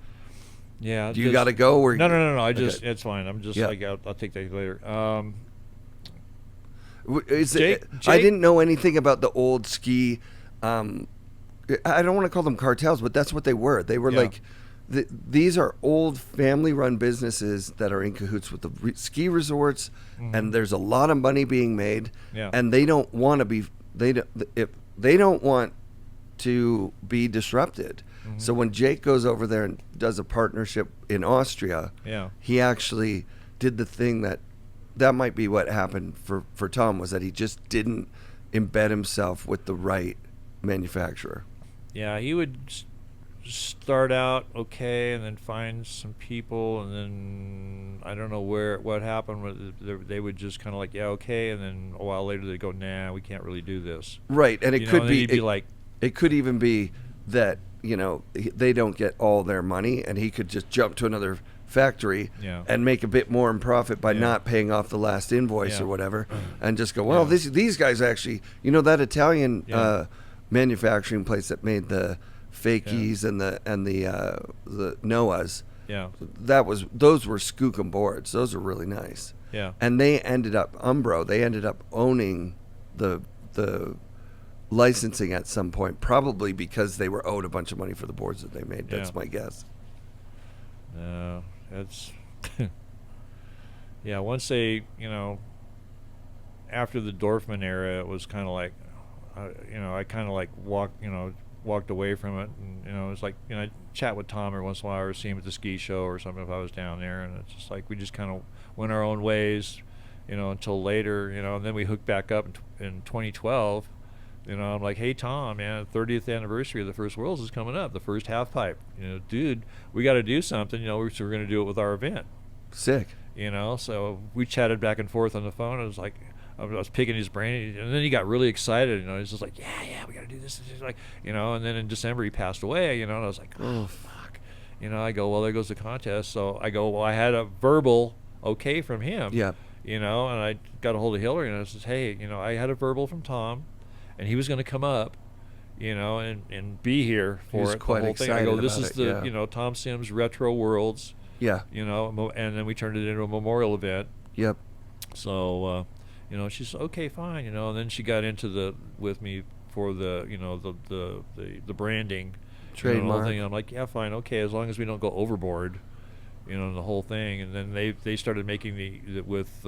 Yeah. Do you got to go? Or No. It's fine. I'm just like, I'll take that later. Jake? I didn't know anything about the old ski. I don't want to call them cartels, but that's what they were. They were like, these are old family-run businesses that are in cahoots with the ski resorts, and there's a lot of money being made, and they don't want to be. They don't want to be disrupted. So when Jake goes over there and does a partnership in Austria, he actually did the thing that that might be what happened for Tom, was that he just didn't embed himself with the right manufacturer. Yeah, he would start out okay, and then find some people, and then I don't know what happened. They would just kind of like, yeah, okay, and then a while later they go, nah, we can't really do this. Right, and it could and be, be like, it could even be that they don't get all their money, and he could just jump to another factory and make a bit more in profit by not paying off the last invoice or whatever, and just go, well, these guys actually, that Italian manufacturing place that made the fakies and the Noahs. Yeah. Those were skookum boards. Those were really nice. Yeah. And they ended up owning the licensing at some point, probably because they were owed a bunch of money for the boards that they made. That's my guess. No, that's yeah. Once they, after the Dorfman era, it was kind of like, I kind of like walked away from it, and it's like, I chat with Tom every once in a while, or see him at the ski show or something if I was down there, and it's just like we just kind of went our own ways, until later, and then we hooked back up in 2012. I'm like, hey Tom, man, 30th anniversary of the First Worlds is coming up, the first half pipe. Dude, we got to do something. So we're going to do it with our event. Sick. So we chatted back and forth on the phone. I was like, I was picking his brain, and then he got really excited. He's just like, yeah, we got to do this. He's like, and then in December he passed away. And I was like, oh fuck. I go, well, there goes the contest. So I go, well, I had a verbal okay from him. Yeah. And I got a hold of Hillary, and I said, hey, I had a verbal from Tom, and he was going to come up, and be here for it. Quite the whole thing. I go, this is the, Tom Sims Retro Worlds. Yeah. And then we turned it into a memorial event. Yep. So, she's okay, fine, and then she got into with me for the, the branding, trademark. Thing. I'm like, yeah, fine, okay, as long as we don't go overboard, the whole thing. And then they started making with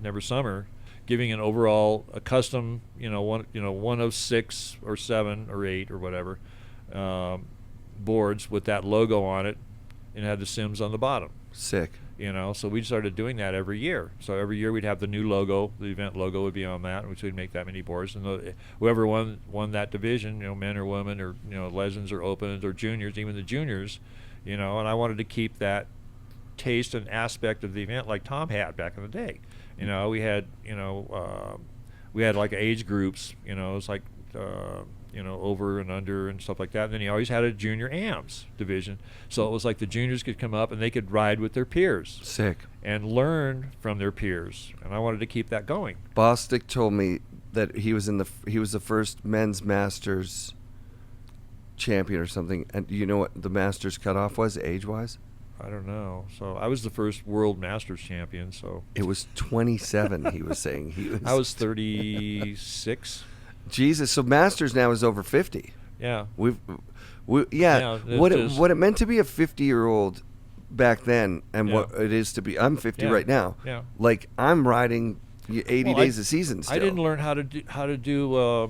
Never Summer, giving an overall a custom, one of 6 or 7 or 8 or whatever boards with that logo on it, and had the Sims on the bottom. Sick. So we started doing that every year. So every year we'd have the new logo, the event logo would be on that, which would make that many boards. And whoever won that division, men or women, or legends or opens or juniors, even the juniors, and I wanted to keep that taste and aspect of the event like Tom had back in the day. We had like age groups, it's like over and under and stuff like that. And then he always had a junior AMS division, so it was like the juniors could come up and they could ride with their peers. Sick. And learn from their peers, and I wanted to keep that going. Bostic told me that he was the first men's Masters champion or something. And you know what the Masters cutoff was age-wise? I don't know. So I was the first World Masters champion. So it was 27. He was saying I was 36. Jesus. So Masters now is over 50. Yeah. What it meant to be a 50-year-old back then, and what it is to be. I'm 50 right now. Yeah. Like I'm riding 80 days a season still. I didn't learn how to do a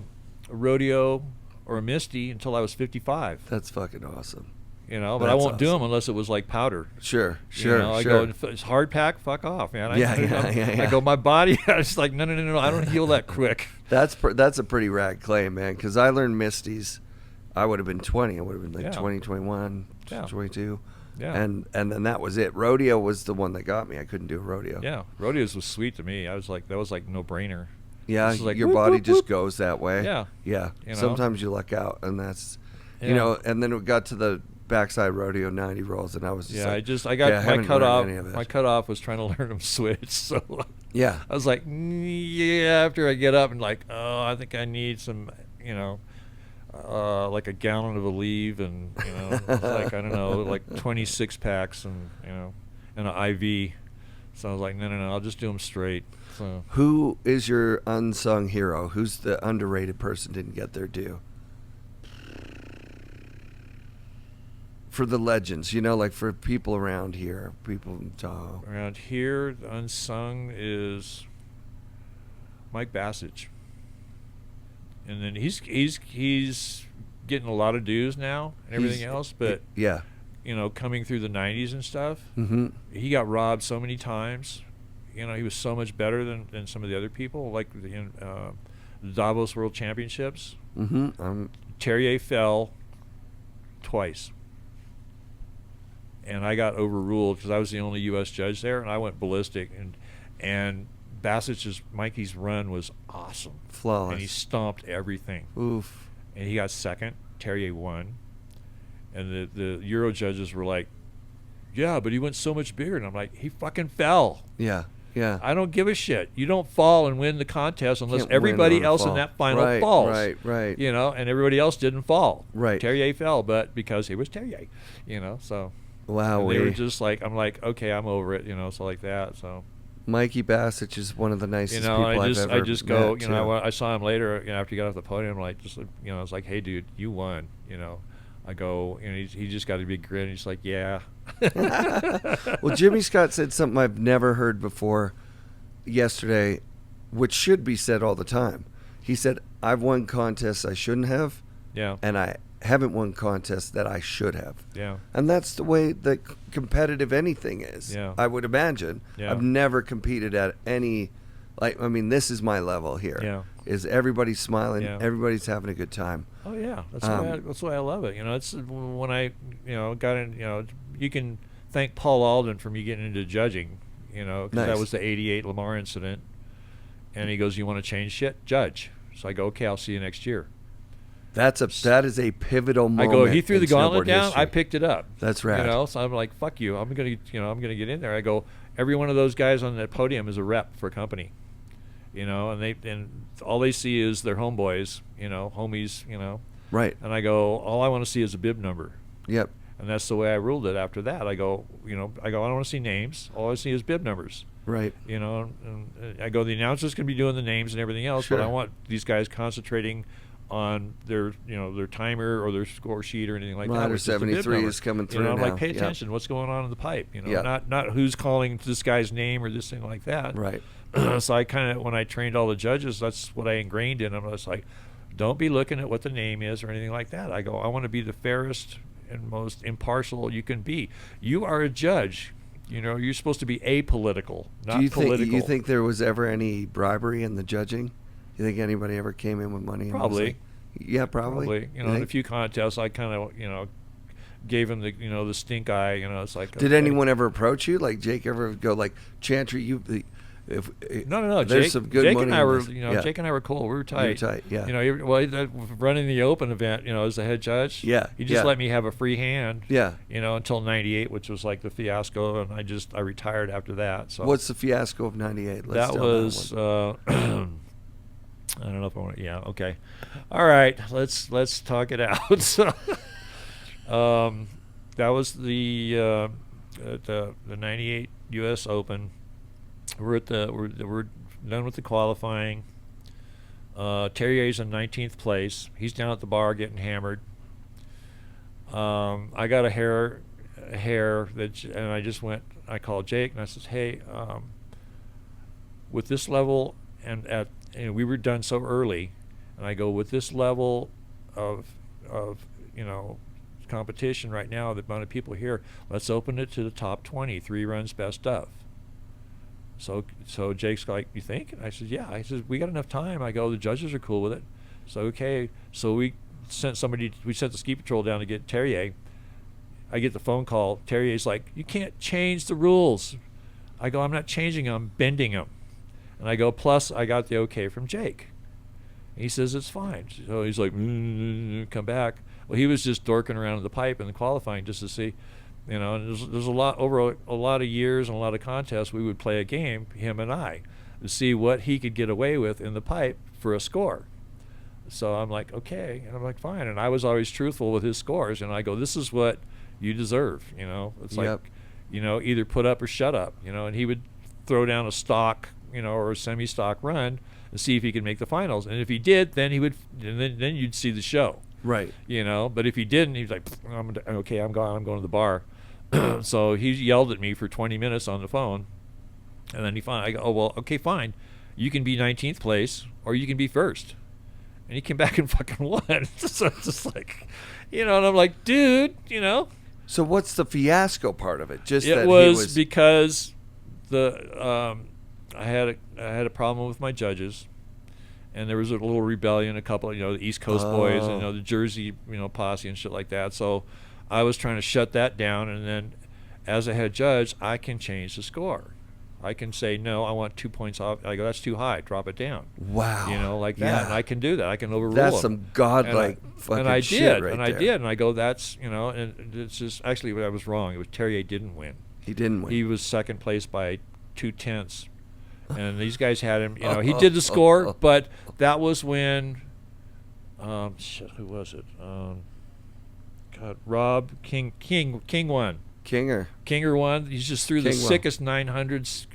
rodeo or a Misty until I was 55. That's fucking awesome. But I won't do them unless it was like powder. Sure. I go, if it's hard pack, fuck off, man. I go, my body, I was like, no, I don't heal that quick. That's a pretty rad claim, man, because I learned Misties. I would have been 20. I would have been like 20, 21, 22. Yeah. And then that was it. Rodeo was the one that got me. I couldn't do a rodeo. Yeah. Rodeos was sweet to me. I was like, that was like no brainer. Yeah, like, your body just goes that way. Yeah. Yeah. Sometimes you luck out, and that's, and then we got to the backside rodeo 90 rolls, and I was just my cutoff was trying to learn them switch. So yeah, I was like, after I get up and like, oh, I think I need some, like a gallon of Aleve, and it's like, I don't know, like 26 packs, and and an IV. So I was like, no, I'll just do them straight. So who is your unsung hero? Who's the underrated person didn't get their due? For the legends, like for people around here, people in Tahoe. Around here, the unsung is Mike Bassage, and then he's getting a lot of dues now and everything else. But coming through the 90s and stuff. Mm-hmm. He got robbed so many times. He was so much better than some of the other people, like the Davos World Championships. Mm-hmm. Terrier fell twice. And I got overruled because I was the only U.S. judge there, and I went ballistic. And Mikey's run was awesome. Flawless. And he stomped everything. Oof. And he got second. Terrier won. And the Euro judges were like, yeah, but he went so much bigger. And I'm like, he fucking fell. Yeah. Yeah. I don't give a shit. You don't fall and win the contest unless Can't everybody win on a else in fall. that final Right, falls. right. And everybody else didn't fall. Right. Terrier fell, but because he was Terrier, so. Wow. They were just like, I'm like, okay, I'm over it, so like that. So. Mikey Bassich is one of the nicest people I I've ever just go, met, I saw him later, after he got off the podium, like, I was like, hey, dude, you won, I go, he just got a big grin. He's like, yeah. Well, Jimmy Scott said something I've never heard before yesterday, which should be said all the time. He said, I've won contests I shouldn't have. Yeah. And I haven't won contests that I should have. Yeah. And that's the way that competitive anything is. Yeah. I would imagine. Yeah. I've never competed at any, this is my level here. Yeah. Is everybody's smiling, Yeah. everybody's having a good time. Oh yeah, that's why I love it. It's when I got in. You can thank Paul Alden for me getting into judging. Because Nice. that was the '88 Lamar incident, and he goes, "You want to change shit, judge?" So I go, "Okay, I'll see you next year." That is a pivotal moment. I go, he threw in the gauntlet snowboard down. history. I picked it up. That's rad. So I'm like, "Fuck you! I'm gonna get in there." I go, every one of those guys on that podium is a rep for a company. And all they see is their homeboys, homies, Right. And I go, all I want to see is a bib number. Yep. And that's the way I ruled it after that. I go, I don't want to see names. All I see is bib numbers. Right. And I go, the announcer's going to be doing the names and everything else, Sure. but I want these guys concentrating on their, their timer or their score sheet or anything like that. Rider which is the bib 73 number. is coming through I'm now. like, pay Yep. attention. What's going on in the pipe? Yep. Not who's calling this guy's name or this thing like that. Right. So I kind of, when I trained all the judges, that's what I ingrained in them. I was like, don't be looking at what the name is or anything like that. I go, I want to be the fairest and most impartial you can be. You are a judge. You're supposed to be apolitical, not political. Do you think there was ever any bribery in the judging? You think anybody ever came in with money? Probably. Yeah, probably. Probably. In a few contests, I kind of, gave him the, the stink eye. It's like. Did okay. anyone ever approach you? Like Jake ever go like, Chantry, No. There's Jake, some good Jake money and I in were, this. Jake and I were cool. We were tight. You were tight, yeah. Running the open event, as the head judge. Yeah, He just yeah. let me have a free hand. Yeah. Until '98, which was like the fiasco, and I retired after that. So. What's the fiasco of '98? That was. I don't know if I want to. Yeah. Okay. All right. Let's talk it out. So, that was the '98 U.S. Open. We're done with the qualifying. Terrier's in 19th place. He's down at the bar getting hammered. I got a hair and I just went. I called Jake and I says, "Hey, with this level and we were done so early, and I go with this level of competition right now, the amount of people here, let's open it to the top 20, 3 runs best of." So Jake's like, "You think?" And I said, "Yeah." I said, "We got enough time." I go, "The judges are cool with it." So okay. So we sent the ski patrol down to get Terrier. I get the phone call. Terrier's like, "You can't change the rules." I go, "I'm not changing them, I'm bending them." And I go, "Plus I got the okay from Jake." And he says, "It's fine." So he's like, come back. Well, he was just dorking around in the pipe in the qualifying just to see. And there's a lot of years and a lot of contests we would play a game, him and I, to see what he could get away with in the pipe for a score. So I'm like, okay, and I'm like, fine. And I was always truthful with his scores, and I go, "This is what you deserve." It's Yep. like, either put up or shut up. And he would throw down a stock, or a semi-stock run and see if he could make the finals. And if he did, then he would, and then you'd see the show. Right. But if he didn't, he's like, I'm going to the bar. So he yelled at me for 20 minutes on the phone, and then I go, "Oh, well, okay, fine. You can be 19th place, or you can be first." And he came back and fucking won. So it's just like, and I'm like, dude, So what's the fiasco part of it? Just It that was because I had a problem with my judges, and there was a little rebellion. A couple, the East Coast boys, and the Jersey, posse and shit like that. So I was trying to shut that down, and then as a head judge, I can change the score. I can say, no, I want 2 points off. I go, that's too high. Drop it down. Wow. Like that. Yeah. And I can do that. I can overrule That's them. some godlike fucking and I shit did, right and there. I did, and I go, that's, and it's just, actually, I was wrong. It was Terrier didn't win. He didn't win. He was second place by 2/10, and these guys had him. He did the score, but that was when, who was it? God, Rob King won. Kinger won. He just threw the sickest 900s,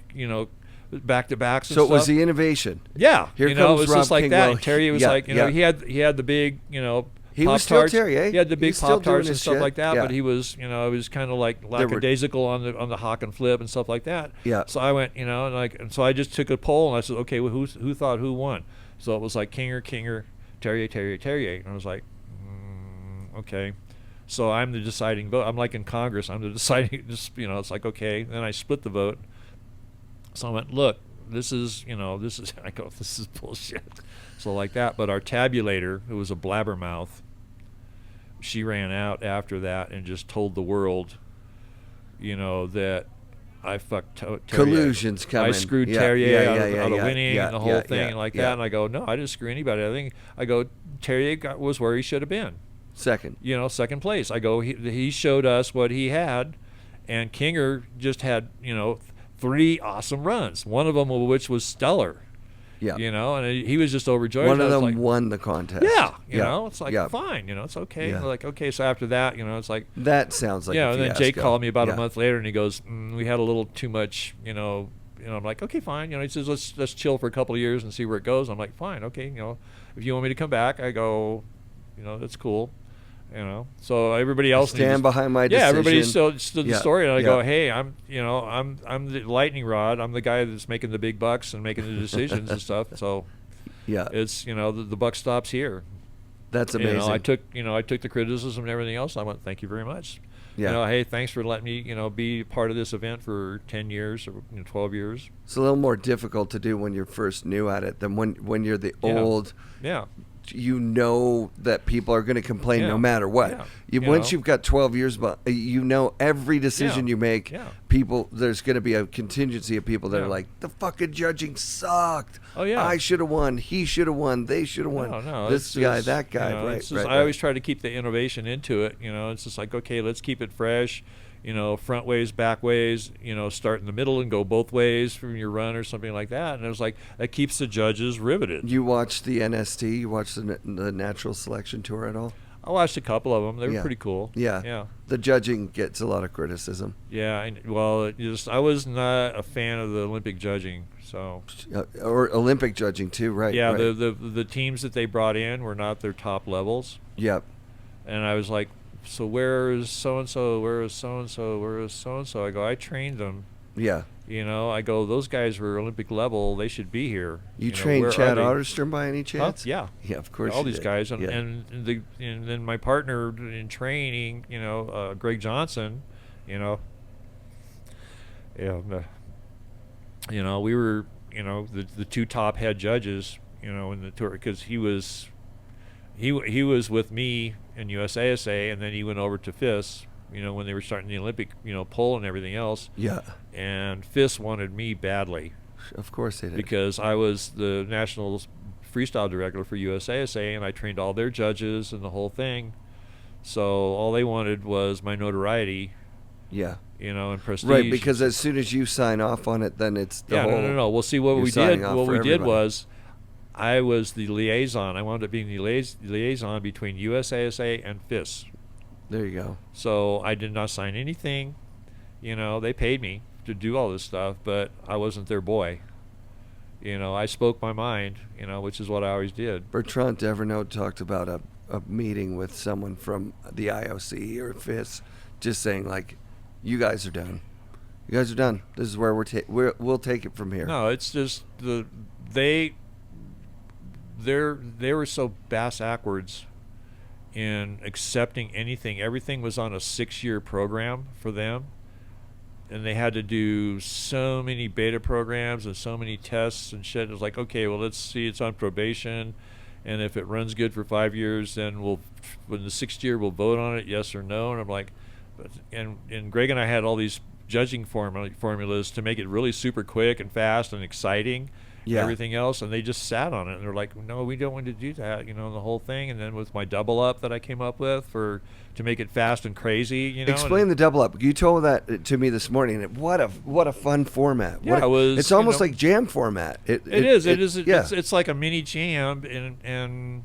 back to backs. So it was the innovation. Yeah, Here it comes was Rob just like King. that. Well, And Terry was like, he had the big, he was still Pop-Tarts. Terry. He had the big He's still doing Pop-Tarts and his stuff shit. like that, Yeah. but he was, it was kind of like lackadaisical on the hock and flip and stuff like that. Yeah. So I went, and so I just took a poll and I said, okay, well, who thought who won? So it was like Kinger, Terrier, and I was like, okay. So I'm the deciding vote. I'm like in Congress. I'm the deciding. It's like, okay. Then I split the vote. So I went, look, this is. I go, this is bullshit. So like that. But our tabulator, who was a blabbermouth, she ran out after that and just told the world, that I fucked Terrier. Collusion's coming. I screwed Terrier out of winning and the whole thing and like that. And I go, no, I didn't screw anybody. I go, Terrier was where he should have been. Second. Second place. I go, he showed us what he had, and Kinger just had, 3 awesome runs. One of them which was stellar. Yeah. And he was just overjoyed. One of them like, won the contest. Yeah. It's like, fine. It's okay. Yeah. Like, okay. So after that, it's like. That sounds like a and then fiasco. Jake called me about a month later, and he goes, we had a little too much, I'm like, okay, fine. He says, let's chill for a couple of years and see where it goes. I'm like, fine, okay. If you want me to come back, I go, that's cool. So everybody else stand behind my decision. Yeah, everybody stood the story, and I go, hey, I'm the lightning rod. I'm the guy that's making the big bucks and making the decisions and stuff. So yeah, it's the buck stops here. That's amazing. I took the criticism and everything else. I went, thank you very much. Yeah. Hey, thanks for letting me be part of this event for 10 years or 12 years. It's a little more difficult to do when you're first new at it than when you're the old. Yeah. That people are going to complain no matter what. Yeah. Once you've got 12 years, every decision you make, there's going to be a contingency of people that are like, the fucking judging sucked. Oh yeah, I should have won. He should have won. They should have won. No, this guy, that guy. Right. I always try to keep the innovation into it. It's just like, okay, let's keep it fresh. Front ways, back ways, start in the middle and go both ways from your run or something like that. And it was like, that keeps the judges riveted. You watched the NST? You watched the Natural Selection Tour at all? I watched a couple of them. They were pretty cool. Yeah. The judging gets a lot of criticism. Yeah. I was not a fan of the Olympic judging. So. Or Olympic judging too, right? Yeah. Right. The teams that they brought in were not their top levels. Yep. And I was like, so where is so-and-so, where is so-and-so, where is so-and-so? I go, I trained them. Yeah. I go, those guys were Olympic level. They should be here. You trained Chad Otterstrom by any chance? Yeah. Yeah, of course. All these did. guys. And, yeah. and then my partner in training, Greg Johnson, we were, the 2 top head judges, in the tour, because he was with me in USASA, and then he went over to FIS, when they were starting the Olympic, pole and everything else. Yeah. And FIS wanted me badly. Of course they did. Because I was the national freestyle director for USASA, and I trained all their judges and the whole thing. So all they wanted was my notoriety. Yeah. And prestige. Right, because as soon as you sign off on it, then it's the whole... No. Well, see, what we did was, I was the liaison. I wound up being the liaison between USASA and FIS. There you go. So I did not sign anything. They paid me to do all this stuff, but I wasn't their boy. I spoke my mind, which is what I always did. Bertrand Deverneau talked about a meeting with someone from the IOC or FIS, just saying, like, you guys are done. You guys are done. This is where we'll take it from here. No, it's just they were so bass backwards, in accepting anything. Everything was on a 6-year program for them, and they had to do so many beta programs and so many tests and shit. It was like, okay, well, let's see, it's on probation, and if it runs good for 5 years, then when the 6th year, we'll vote on it, yes or no. And I'm like, and Greg and I had all these judging formulas to make it really super quick and fast and exciting. Yeah. Everything else, and they just sat on it, and they're like, no, we don't want to do that, the whole thing. And then with my double up that I came up with to make it fast and crazy, Explain the double up. You told that to me this morning. What a fun format. Yeah, it's almost like jam format. It is. It's like a mini jam, and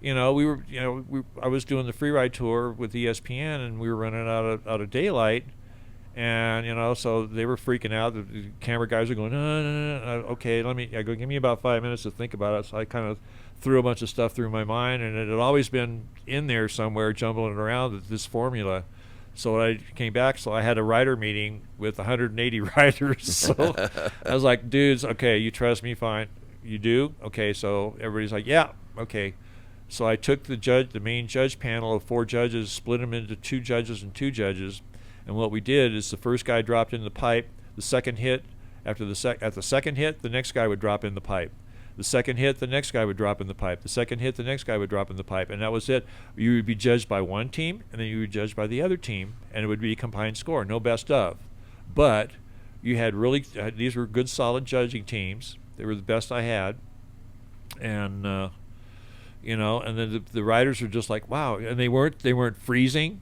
I was doing the freeride tour with ESPN, and we were running out of daylight. And so they were freaking out. The camera guys were going, no. Okay, give me about 5 minutes to think about it. So I kind of threw a bunch of stuff through my mind, and it had always been in there somewhere, jumbling around, this formula. So when I came back, so I had a rider meeting with 180 riders. So I was like, dudes, okay, you trust me, fine. You do? Okay, so everybody's like, yeah, okay. So I took the main judge panel of 4 judges, split them into 2 judges and 2 judges. And what we did is the first guy dropped in the pipe. The second hit, at the second hit, the next guy would drop in the pipe. The second hit, the next guy would drop in the pipe. The second hit, the next guy would drop in the pipe. And that was it. You would be judged by one team, and then you would be judged by the other team, and it would be a combined score, no best of. But you had these were good, solid judging teams. They were the best I had. And, and then the riders were just like, wow. And they weren't freezing.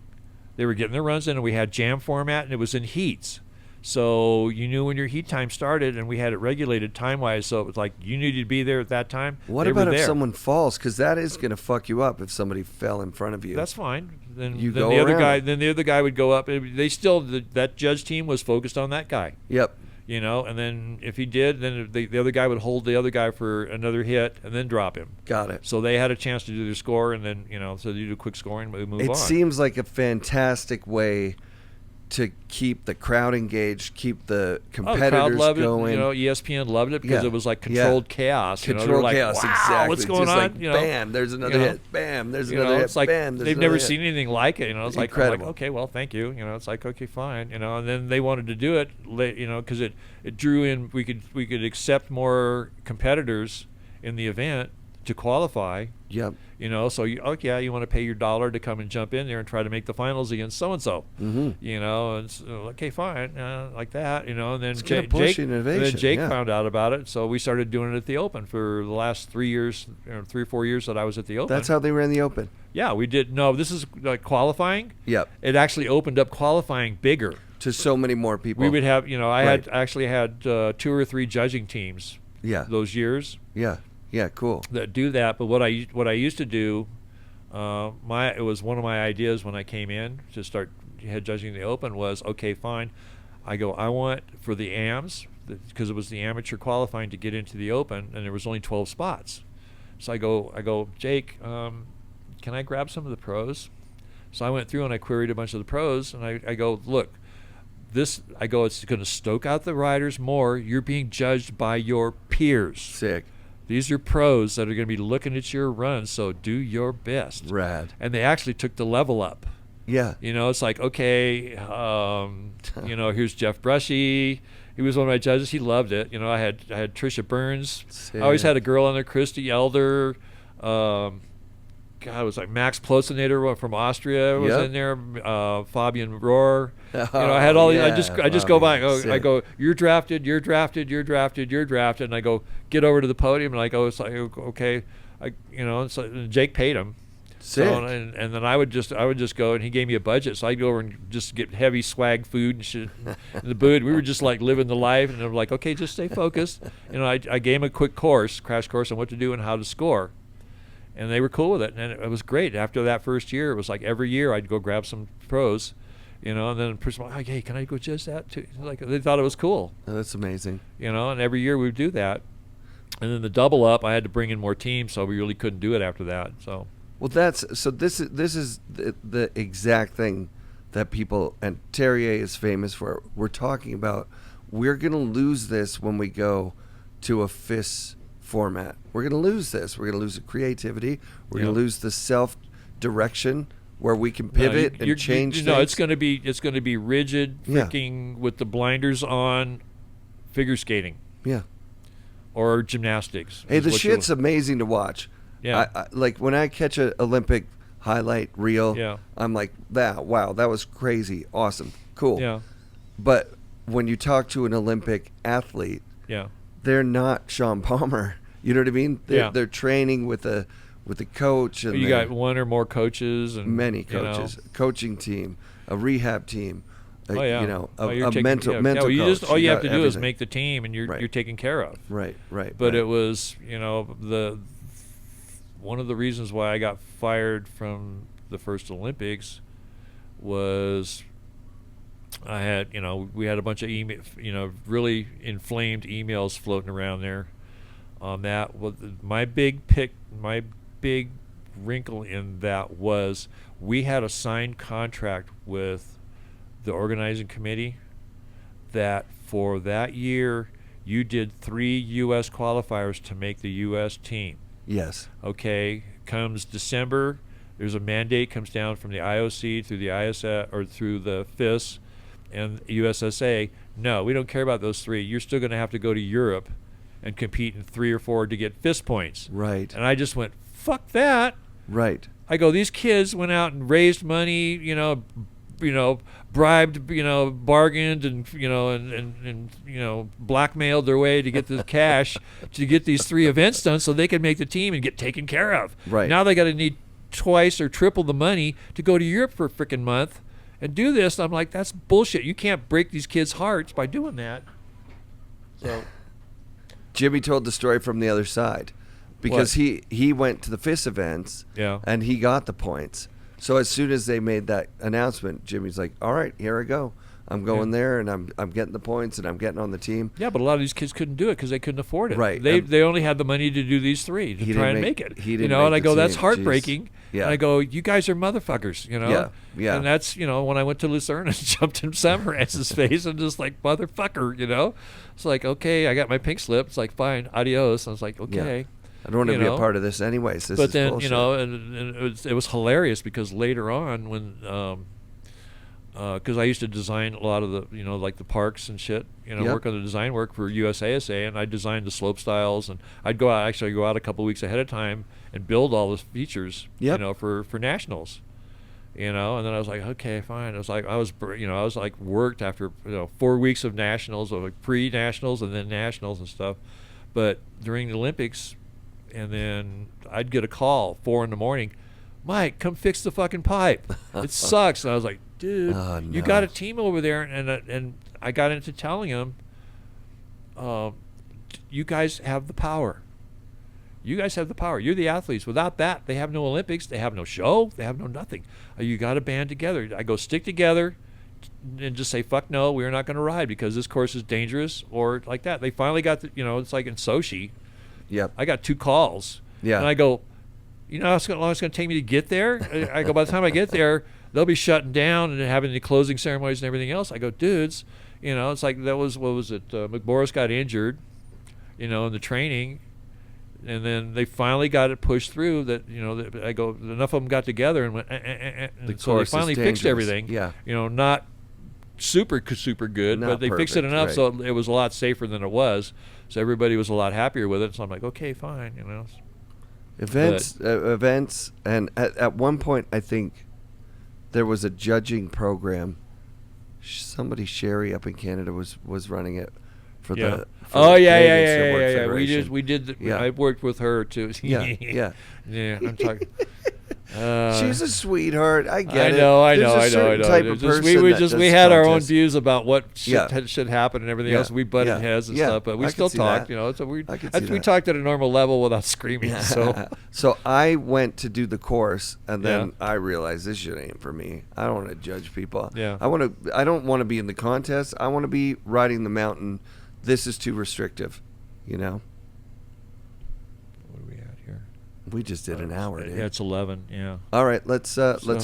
They were getting their runs in, and we had jam format, and it was in heats. So you knew when your heat time started, and we had it regulated time-wise, so it was like you needed to be there at that time. What about if someone falls? Because that is going to fuck you up if somebody fell in front of you. That's fine. Then the other guy would go up. They still, that judge team was focused on that guy. Yep. And then if he did, then the other guy would hold the other guy for another hit and then drop him. Got it. So they had a chance to do their score, and then, so you do quick scoring, move on. It seems like a fantastic way to keep the crowd engaged, keep the competitors the crowd loved going. It. ESPN loved it because it was like controlled chaos. Controlled chaos, like, wow, exactly. What's going just on? Like, bam, there's another hit. Bam, there's another hit. It's like bam, they've never seen anything like it. It's like, incredible. Okay, well, thank you. It's like, okay, fine. And then they wanted to do it, because it drew in. We could accept more competitors in the event to qualify. Yep. So you want to pay your $1 to come and jump in there and try to make the finals against so and so. And so, okay, fine, like that. And then Jake found out about it, so we started doing it at the Open for the last 3 years, 3 or 4 years that I was at the Open. That's how they ran the Open. Yeah, we did. No, this is like qualifying. Yep. It actually opened up qualifying bigger to so many more people. We would have, I had 2 or 3 judging teams. Yeah. Those years. Yeah. Yeah, cool. That do that, but what I used to do, it was one of my ideas when I came in to start head judging the Open was, okay, fine. I want for the AMs, because it was the amateur qualifying to get into the Open, and there was only 12 spots. So I go, Jake, can I grab some of the pros? So I went through and I queried a bunch of the pros, and I go, look, it's going to stoke out the riders more. You're being judged by your peers. Sick. These are pros that are going to be looking at your runs, so do your best. Rad. And they actually took the level up. Yeah. It's like, okay, here's Jeff Brushy. He was one of my judges. He loved it. I had Trisha Burns. Sick. I always had a girl on there, Christy Elder. It was like Max Plosinator from Austria was in there. Fabian Rohr. I had all these. I just go by. I go, you're drafted, you're drafted, you're drafted, you're drafted, and I go get over to the podium, and I go, it's like, okay, and Jake paid him. Sick. So, and then I would just go, and he gave me a budget, so I'd go over and just get heavy swag food and shit in the booth. We were just like living the life, and I'm like, okay, just stay focused. I gave him a quick crash course on what to do and how to score. And they were cool with it, and it was great. After that first year, it was like every year I'd go grab some pros, and then the person was like, hey, can I go judge that too? Like, they thought it was cool. Oh, that's amazing. And every year we would do that. And then the double up, I had to bring in more teams, so we really couldn't do it after that. So. Well, this is the exact thing that people, and Terrier is famous for. We're talking about, we're going to lose this when we go to a FIS format. We're going to lose this. We're going to lose the creativity. We're going to lose the direction where we can pivot and change things? No, it's going to be rigid, freaking with the blinders on, figure skating. Yeah. Or gymnastics. Hey, the shit's amazing to watch. Yeah. I like when I catch an Olympic highlight reel, I'm like, wow, that was crazy, awesome, cool. Yeah. But when you talk to an Olympic athlete, they're not Sean Palmer. You know what I mean? They're training with a coach, and you got one or more coaches and many coaches, coaching team, a rehab team. A mental coach. All you have to do is make the team, and you're taken care of. Right. But it was, the one of the reasons why I got fired from the first Olympics was I had, we had a bunch of really inflamed emails floating around there on that. Well, my big wrinkle in that was we had a signed contract with the organizing committee that for that year you did 3 U.S. qualifiers to make the U.S. team. Yes. Okay. Comes December, there's a mandate comes down from the IOC through the ISS or through the FIS and USSA. No, we don't care about those 3. You're still going to have to go to Europe and compete in 3 or 4 to get FIS points. Right. And I just went, fuck that. Right. I go, these kids went out and raised money, bribed, bargained, and blackmailed their way to get the cash to get these 3 events done so they could make the team and get taken care of. Right. Now they got to need twice or triple the money to go to Europe for a freaking month and do this. I'm like, that's bullshit. You can't break these kids' hearts by doing that. So, Jimmy told the story from the other side, because he went to the FIS events, and he got the points. So as soon as they made that announcement, Jimmy's like, all right, here I go. I'm going there, and I'm getting the points, and I'm getting on the team. Yeah, but a lot of these kids couldn't do it because they couldn't afford it. Right. They only had the money to do these 3 to try and make it. And I go, that's heartbreaking. Jeez. Yeah. And I go, you guys are motherfuckers, Yeah. And that's, when I went to Lucerne and jumped in Samarance's face and just like, motherfucker, It's like, okay, I got my pink slip. It's like, fine, adios. I was like, okay. Yeah. I don't want to be a part of this anyways. This is bullshit. and it was hilarious because later on when, because I used to design a lot of the, like the parks and shit, work on the design work for USASA, and I designed the slope styles, and I'd go out a couple of weeks ahead of time and build all the features, for nationals, and then I was like, okay, fine. I was worked after 4 weeks of nationals, or like pre-nationals and then nationals and stuff, but during the Olympics, and then I'd get a call 4 a.m, Mike, come fix the fucking pipe. It sucks. And I was like, dude, you got a team over there, and I got into telling him, you guys have the power. You guys have the power. You're the athletes. Without that, they have no Olympics. They have no show. They have no nothing. You got to band together. I go, stick together and just say, fuck no, we're not going to ride because this course is dangerous, or like that. They finally got it's like in Sochi. Yep. I got 2 calls. Yeah. And I go, how long it's going to take me to get there? I go, by the time I get there, they'll be shutting down and having the closing ceremonies and everything else. I go, dudes, it's like that was, what was it? McBoris got injured, in the training, and then they finally got it pushed through that, I go, enough of them got together and went, and so they finally fixed everything. Yeah. Not super good, but they fixed it enough so it was a lot safer than it was. So everybody was a lot happier with it. So I'm like, okay, fine, Events, and at one point, I think there was a judging program. Somebody, Sherry up in Canada, was running it for the. Yeah. We did. I worked with her too. Yeah. I'm talking. She's a sweetheart. I get it. I know. Type of person we had our own views about what should happen and everything else. We butted heads and stuff, but we still talked. So we talked at a normal level without screaming. So I went to do the course, and then I realized this shit ain't for me. I don't want to judge people. Yeah. I don't want to be in the contest. I want to be riding the mountain. This is too restrictive, What are we at here? We just did an hour, dude. Yeah, it's 11. Yeah. All right, let's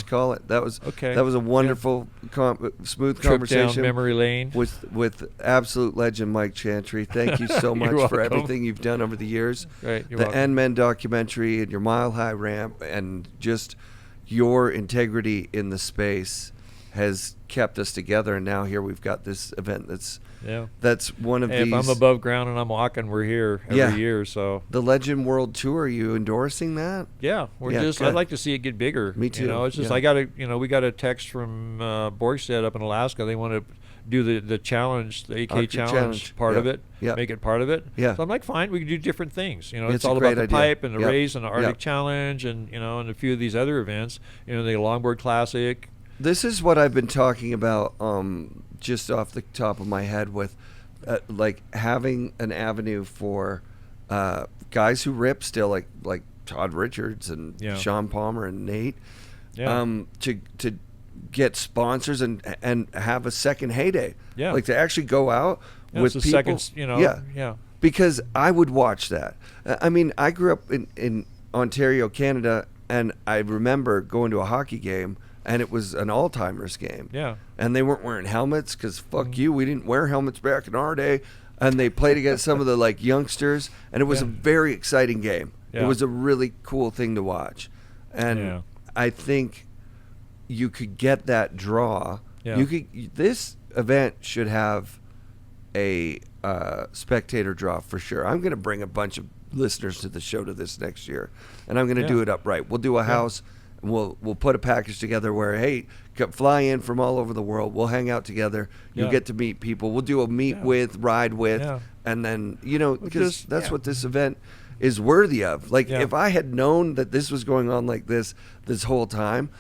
call it. That was okay. That was a wonderful, smooth Trip conversation down memory lane with absolute legend Mike Chantry. Thank you so much for everything you've done over the years. Right, the N-Men documentary and your Mile High Ramp, and just your integrity in the space has kept us together, and now here we've got this event that's one of these. If I'm above ground and I'm walking, we're here every year. So the Legend World Tour, are you endorsing that? Yeah, I'd like to see it get bigger. Me too. It's just we got a text from Borgstead up in Alaska. They want to do the challenge, the AK challenge part of it, make it part of it. Yeah. So I'm like, fine, we can do different things. It's all a about great the idea. pipe and the race and the Arctic Challenge and and a few of these other events. The Longboard Classic. This is what I've been talking about, just off the top of my head, with like having an avenue for guys who rip still, like Todd Richards and Sean Palmer and Nate, to get sponsors and have a second heyday. Yeah. Like to actually go out with people. Because I would watch that. I mean, I grew up in Ontario, Canada, and I remember going to a hockey game, and it was an all-timers game. Yeah. And they weren't wearing helmets because fuck you, we didn't wear helmets back in our day. And they played against some of the like youngsters, and it was a very exciting game. Yeah. It was a really cool thing to watch. And I think you could get that draw. Yeah. This event should have a spectator draw for sure. I'm going to bring a bunch of listeners to the show to this next year, and I'm going to do it upright. We'll do a house. We'll put a package together where, hey, fly in from all over the world. We'll hang out together. You'll get to meet people. We'll do a meet with, ride with, and then, because that's what this event is worthy of. Like, if I had known that this was going on like this whole time,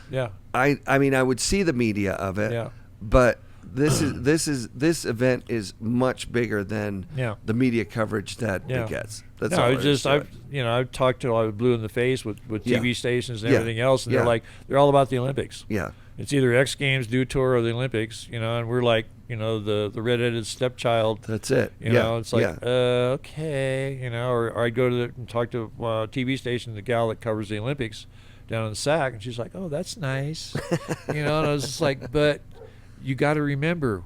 I mean, I would see the media of it, but this event is much bigger than the media coverage that it gets. That's all. I've talked to a lot of blue in the face with TV stations and everything else, and they're all about the Olympics. Yeah, it's either X Games, Do Tour, or the Olympics. And we're like, the redheaded stepchild. That's it. It's like okay, or I'd go to and talk to a TV station, the gal that covers the Olympics down in the SAC, and she's like, oh, that's nice, and I was just like, but you got to remember,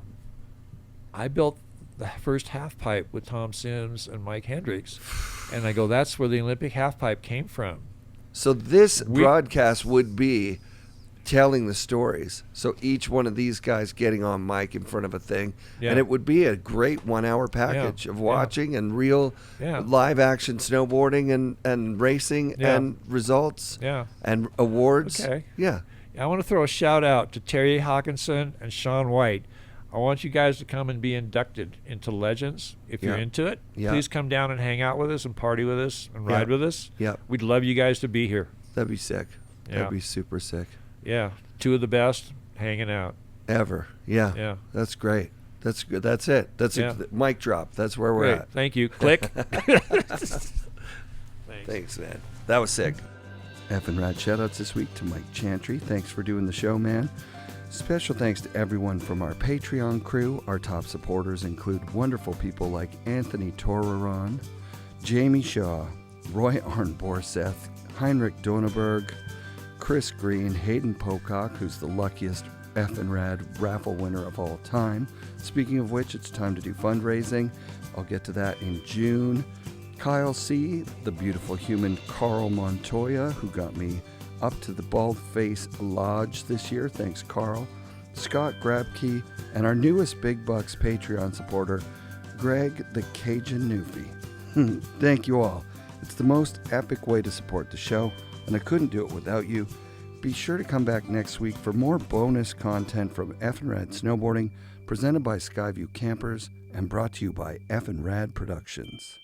I built the first half pipe with Tom Sims and Mike Hendricks, and I go, that's where the Olympic half pipe came from. So this broadcast would be telling the stories. So each one of these guys getting on mic in front of a thing, and it would be a great 1 hour package of watching and real live action snowboarding and racing and results and awards. Okay. Yeah. I want to throw a shout out to Terry Hawkinson and Sean White. I want you guys to come and be inducted into Legends. If you're into it, please come down and hang out with us and party with us and ride with us. Yeah. We'd love you guys to be here. That'd be sick. That'd be super sick. Yeah. Two of the best hanging out. Ever. Yeah. Yeah. That's great. That's good. That's it. That's a mic drop. That's where we're at. Thank you. Click. Thanks, man. That was sick. FNRad shoutouts this week to Mike Chantry. Thanks for doing the show, man. Special thanks to everyone from our Patreon crew. Our top supporters include wonderful people like Anthony Toraron, Jamie Shaw, Roy Arnborseth, Heinrich Doneberg, Chris Green, Hayden Pocock, who's the luckiest FNRad raffle winner of all time. Speaking of which, it's time to do fundraising. I'll get to that in June. Kyle C., the beautiful human Carl Montoya, who got me up to the Bald Face Lodge this year. Thanks, Carl. Scott Grabkey, and our newest Big Bucks Patreon supporter, Greg the Cajun Newfie. Thank you all. It's the most epic way to support the show, and I couldn't do it without you. Be sure to come back next week for more bonus content from FNRad Snowboarding, presented by Skyview Campers and brought to you by FNRad Productions.